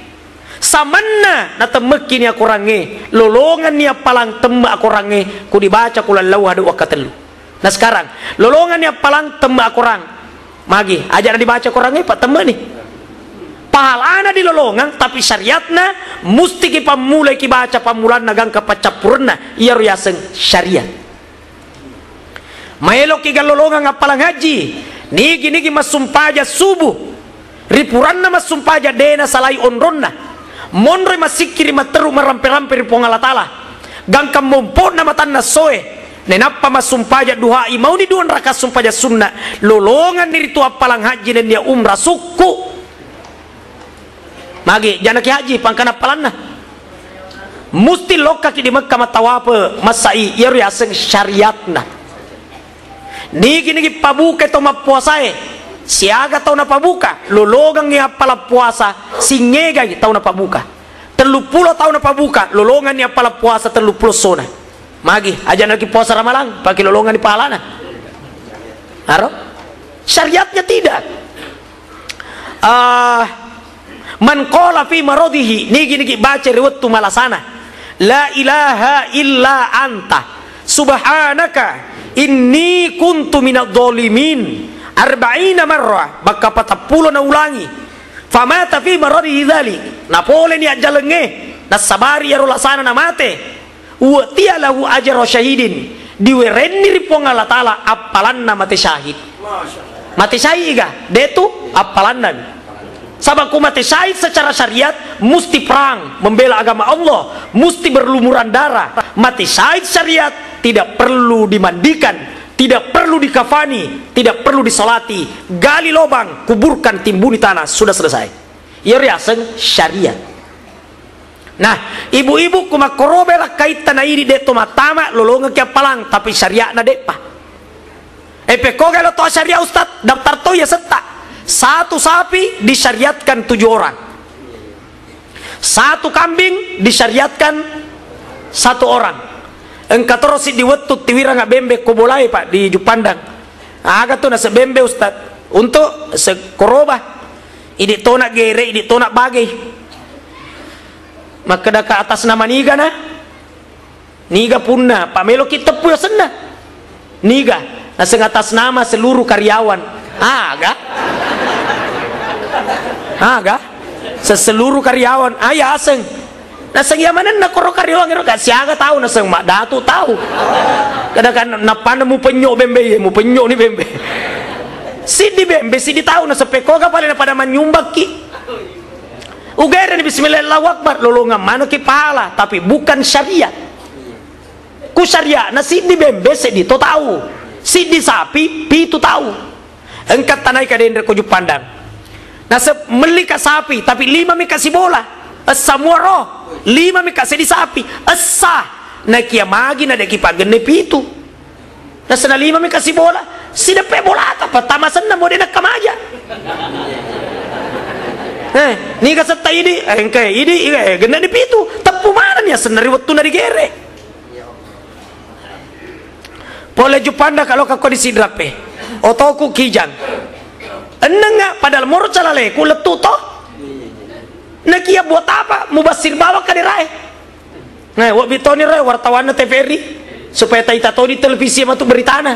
Samanna na temeki ni akurange, lolongan ni palang temma akurange ku dibaca qul huwallahu ahad wa katallu. Nah sekarang, lolongan ni palang temma akurang. Magi, ajar dibaca akurange pak temma nih. Pahalana di lolongan tapi syariatna musti kita mulai kita baca pamulan nagang kapacapurna iya ruyaseng syariat. Maelo kita lolongan ngapalang haji nigi mas sumpaja subuh ripuranna mas sumpaja dena salai onronna monre masikiri materu merampe-rampe ripong Allah Ta'ala gangkam mumpona matanna soe nenapa mas sumpaja duhai mau di duan raka sumpaja sunnah lolongan diri tu apalang haji dan dia umrah suku. Magi jangan ki haji pangkana palanna musti loka ki di Mekah matawapa masai ieu yaseng syariatna nigi pabuka to mapuasae siaga tau na pabuka lologang ni apala puasa singega tau na pabuka 30 tau na pabuka lolongan ni apala puasa 30 sona magi aja lagi puasa ramalang pakai lolongan di pahalana aro syariatnya tidak man qala fi maradihi nigi baca riwayat tu malasana la ilaha illa anta subhanaka inni kuntu minadh dhalimin 40 marrah baka 40 na ulangi famata fi maradihi dzalik napole ni ajalenge nasabari ya rulasana na mate wa tialahu ajra syahidin diwerenni ripong Allah Taala apalanna mate syahid mate syahid ga detu apalanna. Sabab ku mati syahid secara syariat mesti perang membela agama Allah, mesti berlumuran darah. Mati syahid syariat tidak perlu dimandikan, tidak perlu dikafani, tidak perlu disolati, gali lubang, kuburkan, timbuni tanah, sudah selesai. Ieu riaseng syariat. Nah, ibu-ibu ku makorobe lah kaitan iri de tomatama lolongan ke palang tapi syariat na depa. Peko kalau to syariat ustad daftar to ya setak. Satu sapi disyariatkan 7 orang. Satu kambing disyariatkan 1 orang. Engkau terus diwetut tiwira nggak bembe kobolai pak di Jupandang. Agak tuh nasi bembe ustad untuk sekorobah. Ini tonak gere, ini tonak bagai. Maka dah ke atas nama niga na. Niga punna, pamelo kita punya senna. Niga, nasi atas nama seluruh karyawan. Agak. Aga seseluruh karyawan ayah aseng naseng ya mana nak koro karyawan itu gak siaga tahu naseng mak datu tahu kadang-kadang napa mu penyok bembe mu penyok ni bembe sidi bembe sidi tahu na sepekoga paling pada menyumbak ki ugere ni bismillahirrahmanirrahim akbar lolongan mana ki pahala tapi bukan syariat ku syariat na sidi bembe sidi to tahu sidi sapi pi tu tahu engkat tanai ka dendre ko pandang na melika sapi tapi 5 mi kasih bola semua roh 5 mi kasih di sapi asa na kia magi na deki pagene pitu na sana 5 mi kasih bola si depe bola apa tamasan na mo de nakamaja ni ka setta idi engke idi gena di pitu tepu mana nya senari waktu na digere pole jupanda kalau kako di sidrape otoku kijang enenga padahal moro calale ku letu toh na kia buat apa mubasir bawa ka dirai nah wak bitoni rai wartawan na TVRI supaya taita tahu di televisi sama tu beritana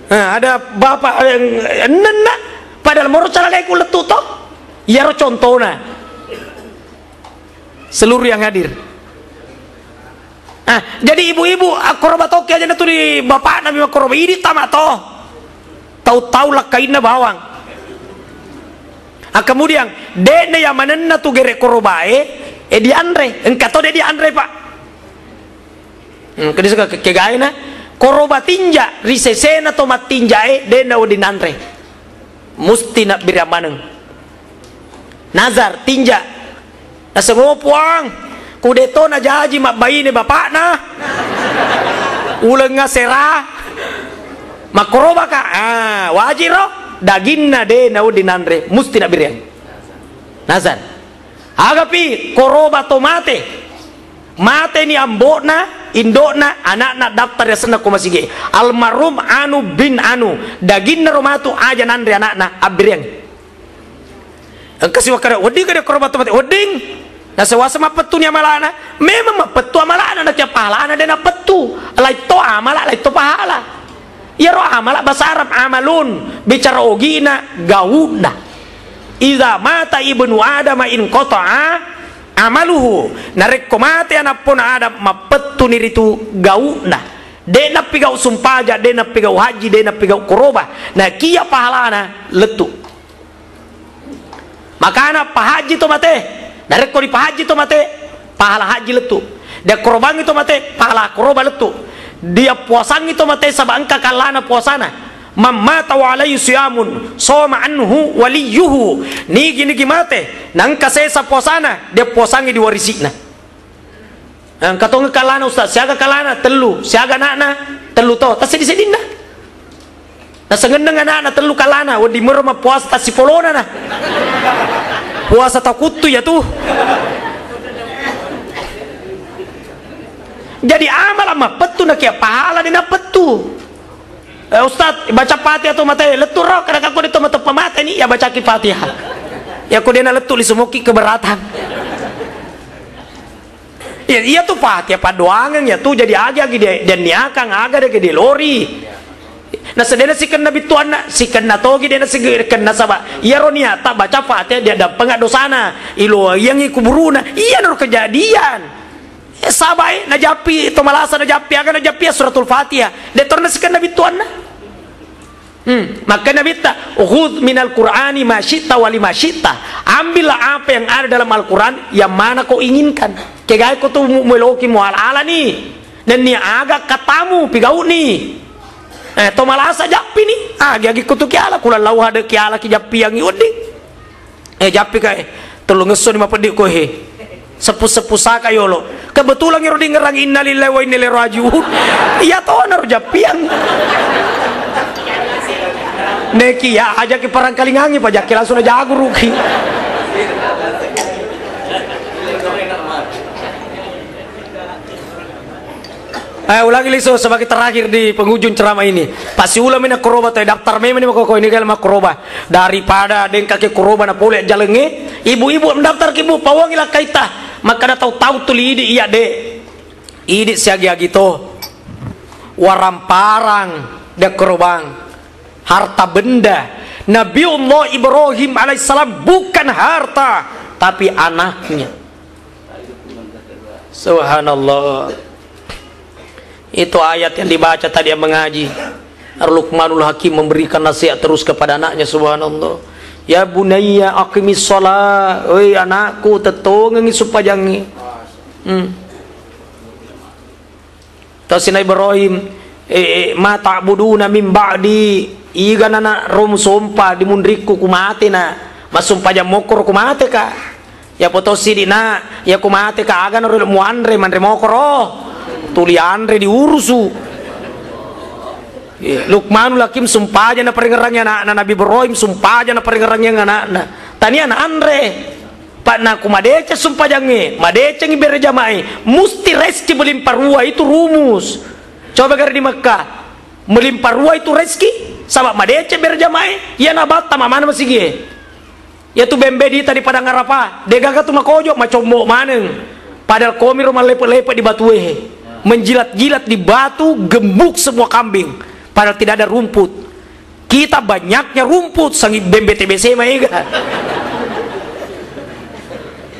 nah ada bapak yang enenga padahal moro calale ku letu toh ya ro contona seluruh yang hadir jadi ibu-ibu akrobat oke aja tu di bapak nabi akrobat ini tamat toh tahu-tahu lah kainnya bawang kemudian dene yang manenna tu gere korobae di andre engkato de di andre pak kedi suka kegaina koroba tinja risesena to matinjae dena di andre musti nak biramaneng nazar tinja nasengo puang kudeto na jaji mak bayi ne bapak na ulenga serah makoroba ka wajiro daginna de nau dinandre musti nak birian nazar agapi koroba tomate mate ni ambona indona anak-anak daftar ya sana ko masige almarhum anu bin anu daginna romatu aja nandre anak-anak abirian engkasi wakara weding kada koroba tomate weding na sewasa mapetu ni amalana memang mapetu amalana na kya pahalana de na petu lai to amala lai to pahala ya roh amal bahasa Arab amalun bicara ogina gauda iza mata ibnu adam in qata'a amaluhu narek komate anapun adam mapetu niritu gauda de na pigau sumpaja de na pigau haji de na pigau koroba na kia pahalana letu makana pahaji to mate narek ko di pahaji to mate pahala haji letu de korban itu mate pahala koroba letu dia puasang itu mate sabangka kalana puasana mamma tawalai siyamun soma anhu waliyuhu ni gini mate nang kasesa puasana dia puasangi diwarisina ang katong kalana ustaz siaga kalana telu siaga nana telu to tas sedina na sangendeng anak telu kalana wadi merma puasa tas sipolona na puasa takutu ya tuh jadi amal ama petu nak ya pahala dina petu ustaz baca Fatihah atau mata letu roh kadang aku itu mata pemata ini ya baca ki Fatihah ya aku dina letu lisemoki keberatan ya iya tuh Fatihah padoangan ya tuh jadi aja gede dan niakang aga de gede lori nah sedena si kena bituan si kena togi dena si kena sabak iya ronia tak baca Fatihah dia ada pengak dosana ilo yang ikuburuna iya nur kejadian sabai na japi to malasa na japi aga na japi suratul Fatihah de torna sikan nabi tuanna maka nabi ta khudh minal qur'ani ma syi'ta wa lima syi'ta ambillah apa yang ada dalam Al-Qur'an yang mana kau inginkan kegai ko tu meloki mual ala ni dan ni aga katamu pigau ni to malasa japi ni agi kutu ki ala kula lau hade ki ala ki japi yang iudi japi kae tolong ngeso ni mapedik ko he sepu-sepu saka yolo kebetulan yang di ngerang innalillahi wa inna ilaihi raji'un iya toh naruh japian neki ya aja ki perang kali ngangi pajaki langsung aja aku rugi ulangi liso sebagai terakhir di penghujung ceramah ini pasti ulam ini koroba atau daftar memang ini kok ini kalau koroba daripada dengka ke koroba na boleh jalenge ibu-ibu mendaftar ke ibu pawangilah kaita maka dah tahu tuli idi iya de idi siagi to waramparang de korobang harta benda Nabiullah Ibrahim alaihissalam bukan harta, tapi anaknya. Subhanallah. Itu ayat yang dibaca tadi yang mengaji. Luqmanul Hakim memberikan nasihat terus kepada anaknya. Subhanallah. Ya bunayya aqimis shalah. Oi anakku tetongengi supajangi. Tasina Ibrahim ma ta'buduna min ba'di iga nana rom sompa dimundriku kumate na masumpa jam mokor kumate ka ya potosi dina ya kumate ka aga no muandre mandre mokoro tuli andre diurusu. Luqmanul Hakim sumpah aja na peringerangnya na Nabi Ibrahim sumpah aja na peringerangnya na tania na andre pak na kumadece sumpah jange madece ngibere jamae musti rezeki melimpah ruah itu rumus. Coba gara di Mekah melimpah ruah itu rezeki sama madece berjamae ya nabata mana masih gie ya tu bembedi tadi pada ngarapa degaga tu makojo macombo maneng padahal komi rumah lepe-lepe di batuehe menjilat-jilat di batu gembuk semua kambing padahal tidak ada rumput. Kita banyaknya rumput sangi bembe TBC maiga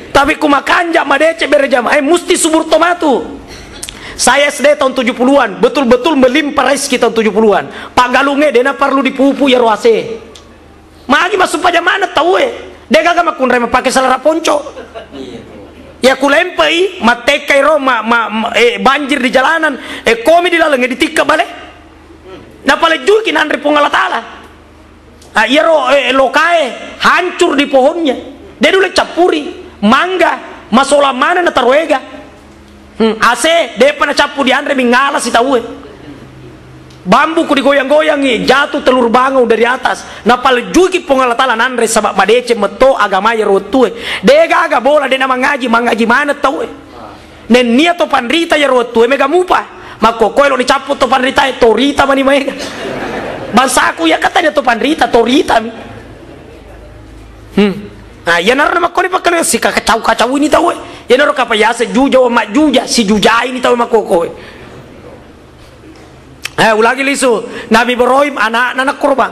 tapi kumakanja madece berjamae musti subur tomatu. Saya SD tahun 70-an, betul-betul melimpah rezeki tahun 70-an. Pak Galunge dena perlu dipupu ya ruase. Magi masuk pada mana tahu dia gak makun rema pakai selara ponco. Ya kulempai matekai ro banjir di jalanan komi di laleng ditika balik. Nah pale jukin andre pungala taala. Ya ro lokae hancur di pohonnya. Dia dulu capuri mangga masola mana na taruega. AC dia pernah capu di andre mingala si tahu bambu ku digoyang-goyangi jatuh telur bangau dari atas napal juki pengalatalan andre sabab madece meto agama ya rotue dega aga bola dia nama ngaji mana tahu nen nia to pandrita ya rotue mega mupa mako koe lo dicapu to pandrita torita mani mega bangsa aku ya katanya to pandrita torita nah ya nara nama kau ni pakai si kacau ini tahu ya nara kapa ya sejuja wa majuja si juja ini tahu makoko ulagi lisu Nabi Ibrahim anak korban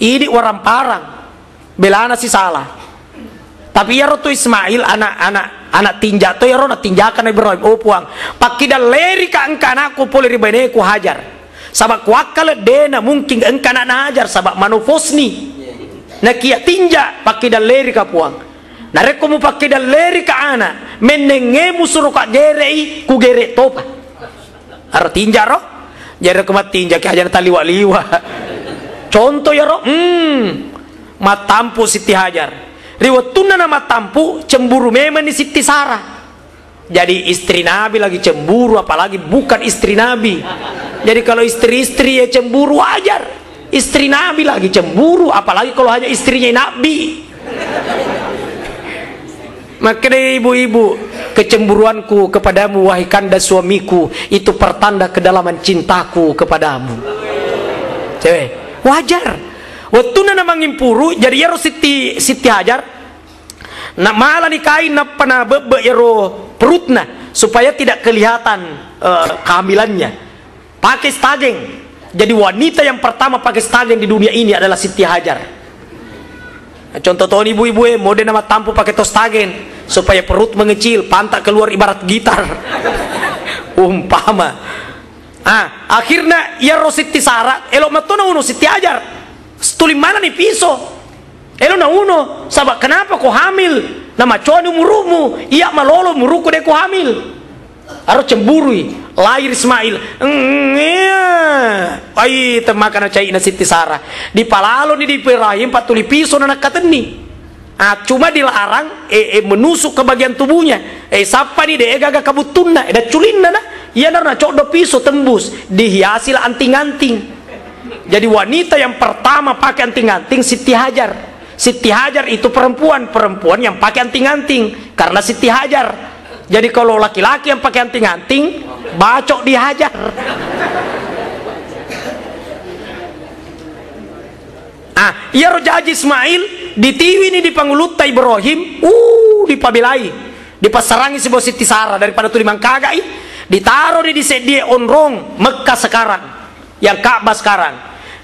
ini orang parang belana si salah tapi ya roto Ismail anak tinja to ya rona tinjakan Ibrahim puang pakida leri ka engka anakku poli ribene ku hajar sabab kuakale dena mungkin engka anak hajar sabab manufosni na kia tinja pakai daleri ka puang nareko mu pakai daleri ka ana menenge musuru ka gerei ku gere topa ar tinja ro jare kumat tinja ki hajar taliwa-liwa contoh ya ro matampu Siti Hajar riwatuna na matampu cemburu memang di Siti Sarah jadi istri Nabi lagi cemburu apalagi bukan istri Nabi jadi kalau istri-istri ya cemburu wajar. Istri Nabi lagi cemburu apalagi kalau hanya istrinya Nabi. Makanya ibu-ibu kecemburuanku kepadamu wahai kanda suamiku itu pertanda kedalaman cintaku kepadamu. Cewek wajar waktu nana mangimpuru jadi yaro Siti Hajar nak malah nikahin nak pernah bebe yaro perutna supaya tidak kelihatan kehamilannya pakai staging. Jadi wanita yang pertama pakai stagen di dunia ini adalah Siti Hajar. Contoh tahun ibu-ibu mode nama tampu pakai tostagen supaya perut mengecil, pantat keluar ibarat gitar. Umpama. Akhirnya ya Siti Sarah, elo matona uno Siti Hajar. Stuli mana nih piso? Elo na uno, sabab kenapa kau hamil? Nama cowok umurumu, iya malolo muruku deh kau hamil. Harus cemburu lahir Ismail ai temakan cai na Siti Sarah di palalo ni di Ibrahim patuli piso na nakateni cuma dilarang menusuk ke bagian tubuhnya sapa ni de gaga kabutunna da culinna na iya na cok do piso tembus dihiasi anting-anting jadi wanita yang pertama pakai anting-anting Siti Hajar. Siti Hajar itu perempuan yang pakai anting-anting karena Siti Hajar. Jadi kalau laki-laki yang pakai anting-anting, bacok dihajar. Iya rojaji Ismail di TV ini di Panguluta Ibrahim, dipabelai, dipasarangi sebuah Siti Sarah daripada tu limang kagai, ditaruh di onrong Mekah sekarang, yang Ka'bah sekarang.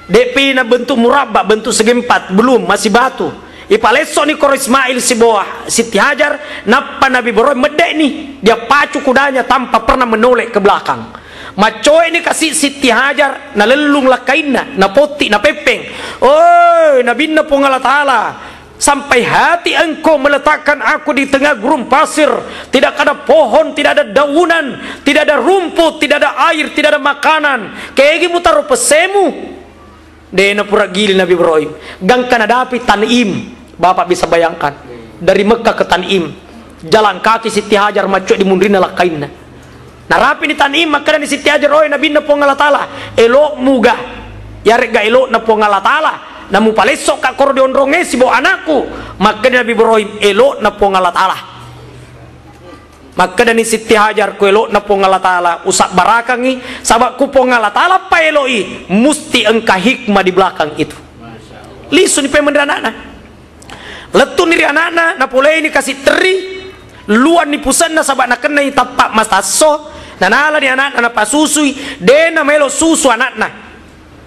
DP na bentuk murabba, bentuk segi empat, belum, masih batu. Ipaleso ni koro Ismail si bawah Siti Hajar, napa Nabi Ibrahim medek nih, dia pacu kudanya tanpa pernah menoleh ke belakang. Macoy ini kasih Siti Hajar, na lelung lakaina, na poti, na pepeng. Oi, Nabi na pong Allah Ta'ala, sampai hati engkau meletakkan aku di tengah gurun pasir, tidak ada pohon, tidak ada daunan, tidak ada rumput, tidak ada air, tidak ada makanan. Kayak gitu taruh pesemu. Dena pura gili Nabi Ibrahim. Gang kana dapi Tanim. Bapak bisa bayangkan, dari Mekah ke Tanim, jalan kaki Siti Hajar macu di mundrina lakaina. Narapi di Tanim maka di Siti Hajar oi Nabi na pong Allah Ta'ala, elok muga. Yarek ga elok na pong Allah Ta'ala. Namu palesok ka kordion ronge si bo anakku. Maka Nabi Ibrahim elok na pong Allah Ta'ala. Maka dari Siti Hajar ku elok na pong Allah Ta'ala, usak barakangi sabak ku pong Allah Ta'ala pa eloi, musti engka hikmah di belakang itu. Lisu ni pemendra anak-anak. Letun diri anak-anak na pulai ini kasih teri luan ni pusan na sabak na kena tapak mas taso na nala ni anak-anak na pasusui dena melo susu anak-anak.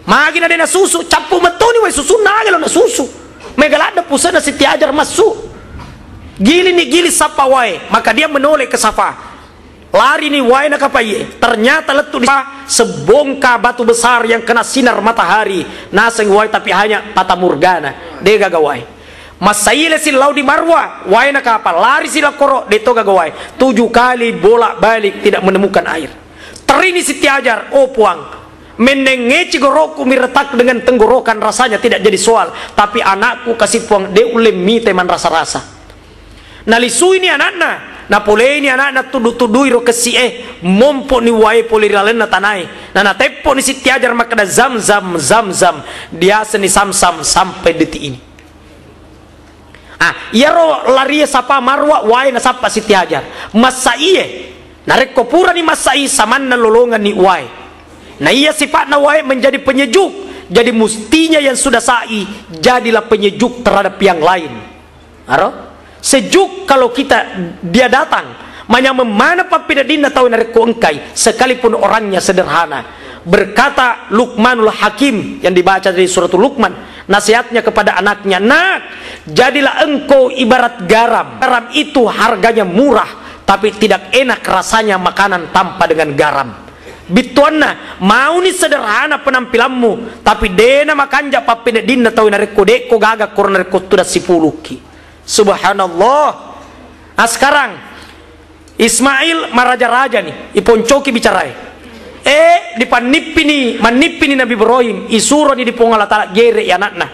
Magi na dena susu capu metoni way susu nagalo na susu. Megalada pusan na Siti Hajar masuk. Gili ni gili sapa wae, maka dia menoleh ke Safa. Lari ni wae na kapaye. Ternyata letu di sebongkah batu besar yang kena sinar matahari. Naseng wae tapi hanya fata morgana. Dia gagawai. Masaile silau di Marwa, wae na kapal. Lari sila koro, dia to gagawai. 7 kali bolak-balik tidak menemukan air. Terini Siti Hajar, oh puang. Menengeci goroku miretak dengan tenggorokan rasanya tidak jadi soal. Tapi anakku kasih puang, dia ulemi teman rasa-rasa. Nalisu ini anak-anak, napole ini anak-anak tudu-tudu iro kesi mompo ni wae poliralen na tanai. Nana tepo ni Siti Hajar maka da zam-zam dia seni sam-sam sampai detik ini. Iya ro lari sapa Marwa wae na sapa Siti Hajar. Masa iye narek kopura ni masa iye saman na lolongan ni wae. Nah iya sifat na wae menjadi penyejuk. Jadi mustinya yang sudah sa'i jadilah penyejuk terhadap yang lain. Aro? Sejuk kalau dia datang manya memana papidadina tahu nareko engkai sekalipun orangnya sederhana. Berkata Luqmanul Hakim yang dibaca dari suratul Luqman, nasihatnya kepada anaknya, nak, jadilah engkau ibarat garam. Garam itu harganya murah tapi tidak enak rasanya makanan tanpa dengan garam. Bituanna mau ni sederhana penampilanmu tapi dena makanja papidadina tahu nareko deko gaga kor nareko tuda sipuluki. Subhanallah. Nah sekarang Ismail maraja-raja nih, iponcoki bicarai. Manipini Nabi Ibrahim, isuro ni dipong Allah Ta'ala gere ya anakna.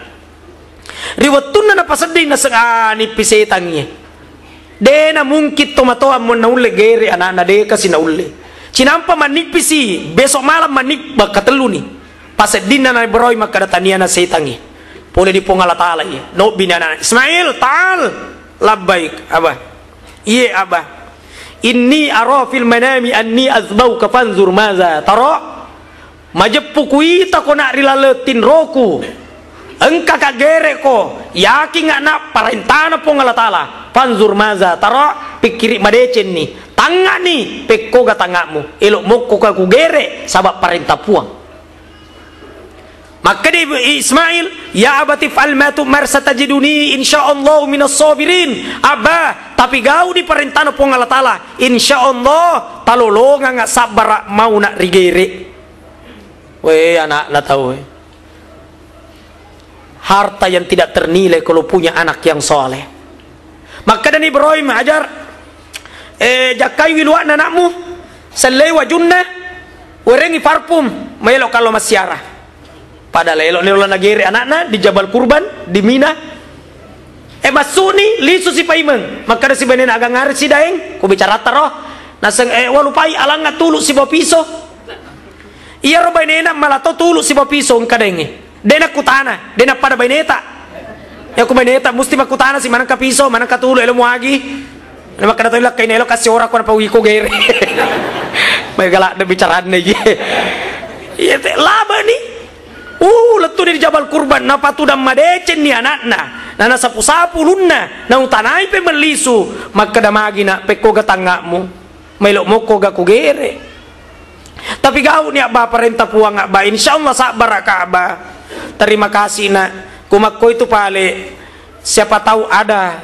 Riwatun na pasadin na sangani pisetangnya. Dena mungkit tomatoa mo na ule gere anakna de kasi na ule. Cinampa manipisi besok malam manip bakatelu nih. Pasadin na Ibrahim makadatania na setangnya. Boleh dipong Allah Ta'ala ya. No binana Ismail ta'al labbaik abah. Iya abah. Inni ara fil manami anni azbauka fanzur maza tara. Majepukui ta ko nak rilaletin roku. Engka kagere ko. Yakin ngak nak parentana pong Allah Ta'ala. Fanzur maza tara. Pikiri madecen ni. Tangga ni pekko ga tanggamu. Elok moko ka kugere sabab parenta puang. Maka di Ismail, ya abati fa'al ma tu'mar satajiduni insyaallah minas sabirin. Abah, tapi gau di perintah pong Allah Ta'ala, insyaallah talolongan ngak sabar mau nak rigere. Weh anak na tahu harta yang tidak ternilai kalau punya anak yang soleh. Maka dan Ibrahim ajar jakai wiluan anakmu selewa junnah werengi parfum melo kalau masyarah. Padahal elok nilai nagiri anak-anak di Jabal Kurban di Mina. Masuni lisu si paimeng. Maka si benen agak ngari si daeng. Ko bicara taroh. Naseng walupai alang nga tuluk si bapiso. Iya ro bainena malato tuluk si bapiso ang kadenge. Dena kutana, dena pada baineta. Ya ku baineta musti makutana si manang kapiso, manang katuluk elo muagi. Na makada tayo lakay nelo kasi ora ko na pawi ko gere. May galak na bicaraan na ye. Iya laba ni. Letu di Jabal Kurban na patudam madecen ni anakna na nasapu-sapu lunna na utanay pe melisu maka damagi na peko gatanggamu melok moko ga kugere tapi gau ni abah parenta puang abah insyaallah sabar ka abah terima kasih nak kumakko itu pale, siapa tahu ada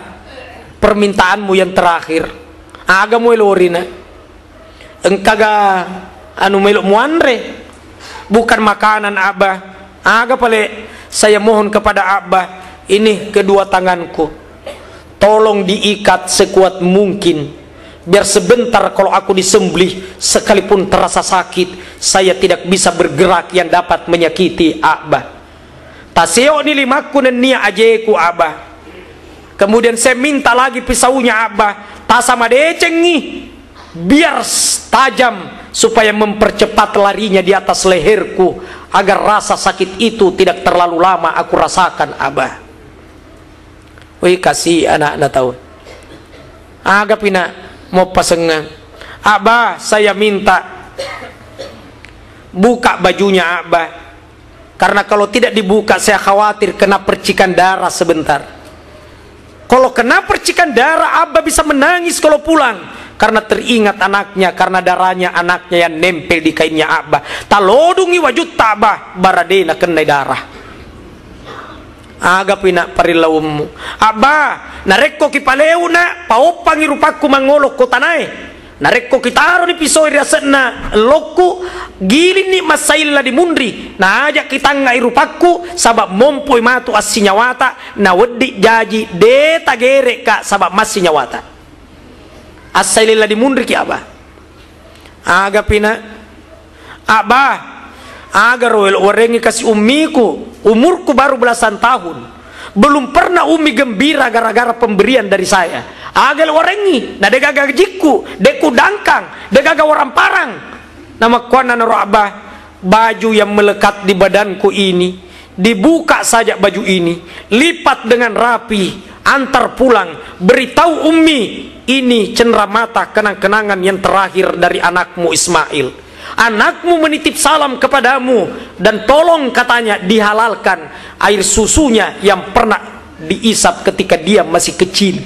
permintaanmu yang terakhir. Aga mo elorina engkaga anu melok muanre bukan makanan Abah. Aga pale saya mohon kepada Abah, ini kedua tanganku tolong diikat sekuat mungkin, biar sebentar kalau aku disembelih sekalipun terasa sakit, saya tidak bisa bergerak yang dapat menyakiti Abah. Taseo ni limaku dan nia ajeku Abah. Kemudian saya minta lagi pisaunya Abah, tasama decengi biar tajam supaya mempercepat larinya di atas leherku agar rasa sakit itu tidak terlalu lama aku rasakan Abah. Wih kasih anak-anak tahu. Aga pina mau pasengan. Abah saya minta buka bajunya Abah, karena kalau tidak dibuka saya khawatir kena percikan darah sebentar. Kalau kena percikan darah Abah bisa menangis kalau pulang, karena teringat anaknya, karena darahnya anaknya yang nempel di kainnya Abah. Talodungi wajud Abah baradena kena darah. Aga pina parilawmu Abah narekko kipaleu na paopang irupaku mangolok ko tanay, narekko kitaro ni pisoy rasana lokku gilin ni masaila di mundri na aja kitanga irupaku sabab mompoy matu asinyawata na wedi jaji de tagere ka sabab masinyawata asailila di mundri ki Abah. Aga pina Abah agar roel warengi kasih ummiku, umurku baru belasan tahun, belum pernah umi gembira gara-gara pemberian dari saya. Agar warengi na dega gajiku deku dangkang dega warang parang nama kuana naro Abah, baju yang melekat di badanku ini dibuka saja, baju ini lipat dengan rapi, antar pulang, beritahu ummi ini cenderamata kenang-kenangan yang terakhir dari anakmu Ismail. Anakmu menitip salam kepadamu dan tolong katanya dihalalkan air susunya yang pernah diisap ketika dia masih kecil.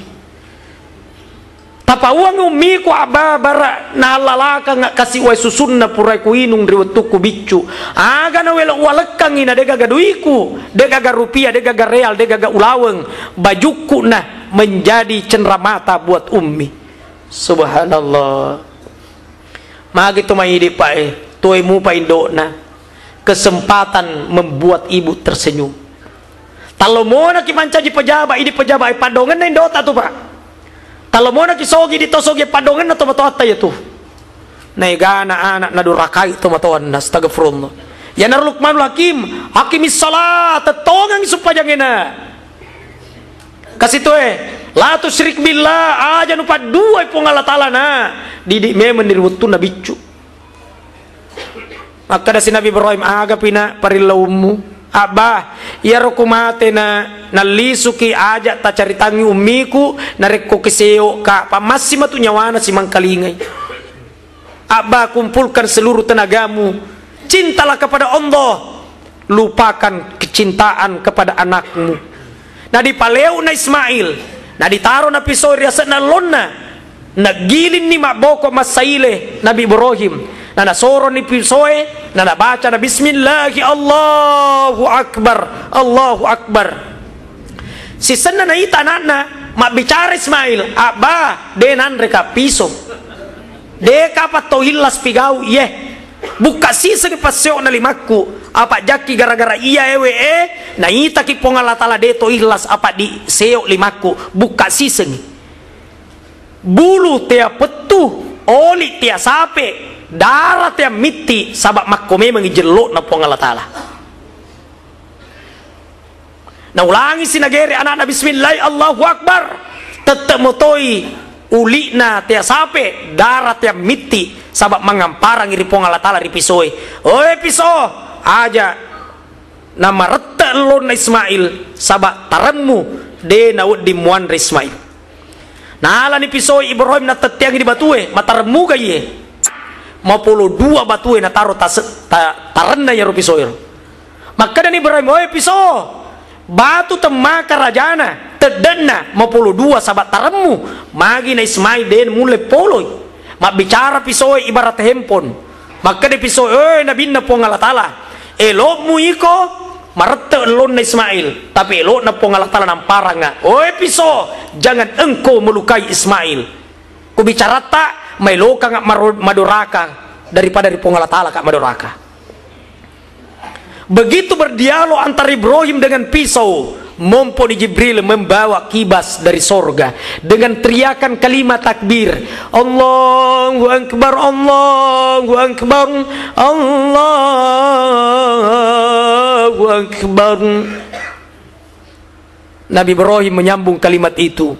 Tapawang ummiku Abah bara nalalaka nga kasih way susun na puray ku inung riwetuku bicu. Aga na wala walekang ina degaga duiku, degaga rupiah, degaga real, degaga ulaweng. Bajuku na menjadi cenderamata buat ummi. Subhanallah. Magi tumaidi pa tuay mo pa indo na kesempatan membuat ibu tersenyum. Talo mo na kimanca di pejaba, ini pejaba ay padongan na indota tu pa. Talo mo na kisogi dito sogi padongan na tumatuat tayo tu. Naigana anak na durakai tumatuan na astagfirullah. Yan ar Luqmanul Hakim, hakimis salat tetongang supayang ina. Kasi tu la tusyrik billah aja nupa dua pun Allah Ta'ala na didik memang dirwutun na bicu. Maka da si Nabi Ibrahim aga pina parilawmu Abah ya rokumate na nalisuki aja ta caritangi ummiku narekko kiseo ka pamassi matu nyawana si mangkalingay. Abah kumpulkan seluruh tenagamu, cintalah kepada Allah, lupakan kecintaan kepada anakmu. Na dipaleu na Ismail, na ditaro na pisau riasa na lonna, nagilin ni maboko masaile Nabi Ibrahim, na nasoro ni pisoe, na nabaca na bismillahi Allahu Akbar, Allahu Akbar. Si sana na ita na mabicara Ismail, Abah denan reka piso, deka pato hilas pigaw ye. Buka sisa ni pasyo na limakku apa jaki gara-gara iya ewe na ita ki pongalatala deto ihlas apa di seo limakku buka sisa ni bulu tia petu oli tia sape darah tia miti sabab makko memang ijelok na pongalatala. Na ulangi sinagere anak na bismillah Allahu Akbar tetep motoi uli na tia sape darah tia miti sabab mangamparang iri pongalatala ri pisoi. Oi piso aja nama reta lo na Ismail sabab taranmu de naud di muan Ismail. Nala ni pisoi Ibrahim na tetiang di batue mataremu gaye mau puluh dua batue na taro taran na yaro pisoi. Maka dan Ibrahim oi piso batu temaka rajana tedena mau puluh dua sabat taranmu magi na Ismail den mulai poloi mak bicara pisoi ibarat handphone. Maka de pisoi oi nabinna pongalatala elokmu iko marete elon na Ismail, tapi elon na pong Allah Ta'ala namparang nga, oi piso, jangan engkau melukai Ismail. Ku bicara tak, may loka nga maduraka daripada dari pong Allah Ta'ala kak maduraka. Begitu berdialog antara Ibrahim dengan pisau, mumpuni Jibril membawa kibas dari sorga dengan teriakan kalimat takbir, Allahu Akbar, Allahu Akbar, Allahu Akbar. Nabi Ibrahim menyambung kalimat itu,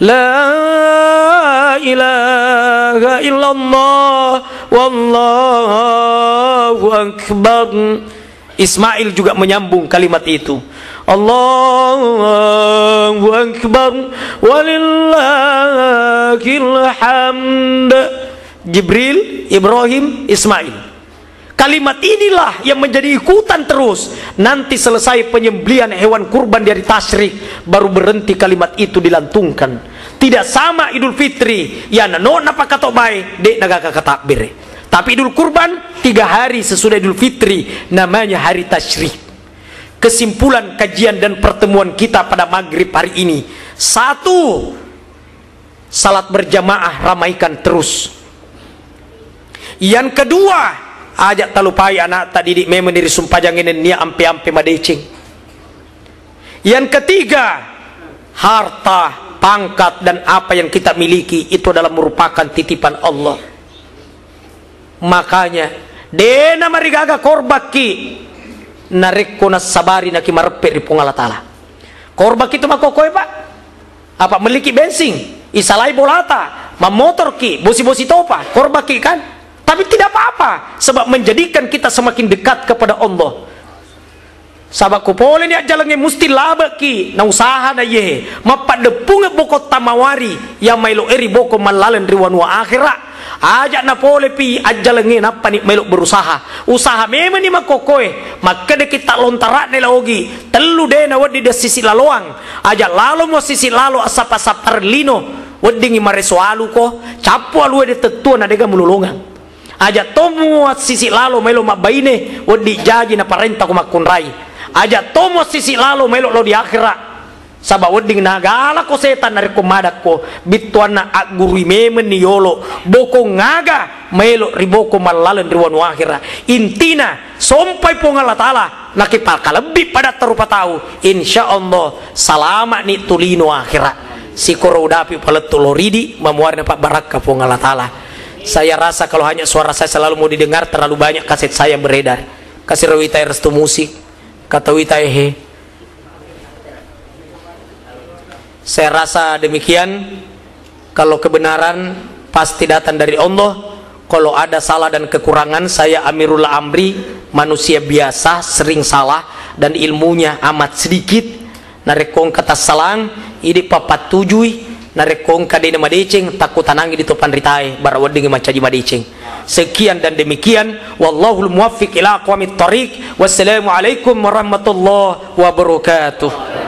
La ilaha illallah wallahu akbar. Ismail juga menyambung kalimat itu, Allahu Akbar walillahil hamd. Jibril, Ibrahim, Ismail. Kalimat inilah yang menjadi ikutan terus. Nanti selesai penyembelihan hewan kurban dari tasyrik, baru berhenti kalimat itu dilantungkan. Tidak sama Idul Fitri, ya nano napa kato bae, dek naga takbir. Tapi Idul Kurban 3 hari sesudah Idul Fitri, namanya hari tasyrik. Kesimpulan kajian dan pertemuan kita pada maghrib hari ini, 1, salat berjamaah ramaikan terus. Yang kedua, ajak talupai anak tak didik memang diri sumpah jangan nia ampe-ampe madecing. Yang ketiga, harta, pangkat dan apa yang kita miliki itu adalah merupakan titipan Allah. Makanya dena marigaga korbaki narik ko na sabari na kimarpe ri pong Allah Ta'ala. Korbak itu makokoy pak, apa meliki bensin, isalay bolata, mamotor ki, bosi-bosi topa, korbak ki kan. Tapi tidak apa-apa, sebab menjadikan kita semakin dekat kepada Allah. Sabab ko pole ni ajalange musti laba ki na usaha na ye, mapadepung bokot tamawari yang mailo eri boko malalan riwanwa akhirat. Ajak na pole pi ajalange na panik mailo berusaha. Usaha memang ni makokoy, maka de kita lontarat nila ogi. Telu de na wadi de sisi laloang. Ajak lalo mo sisi lalo asap-asap lino. Wadi ngi maresoalu ko, capu alu de tetua na dega mululungan. Ajak tomu sisi lalo mailo mabaine, wadi jaji na parenta ko makunrai. Ajak tomu sisi lalo mailo lo di akhirat. Sabab wading nagala ko setan nari kumadak ko bituan na aguri memen ni yolo boko ngaga melo riboko malalan riwan wahira. Intina sompai pong Allah Ta'ala nakipalka lebih pada terupa tahu insyaallah salama ni tulino akhirat sikoro udapi paletuloridi memuarna pak barakah pong Allah Ta'ala. Saya rasa kalau hanya suara saya selalu mau didengar, terlalu banyak kaset saya beredar. Kasih rawitai restu musik kata witai he. Saya rasa demikian. Kalau kebenaran pasti datang dari Allah. Kalau ada salah dan kekurangan, saya Amirul Amri, manusia biasa, sering salah dan ilmunya amat sedikit. Narekong kata salang, ini papat tujui. Narekong kadena madeceng, takut tanangi di topan ritai, barawading macaji madeceng. Sekian dan demikian. Wallahul muwaffiq ila aqwamit thariq. Wassalamualaikum warahmatullahi wabarakatuh.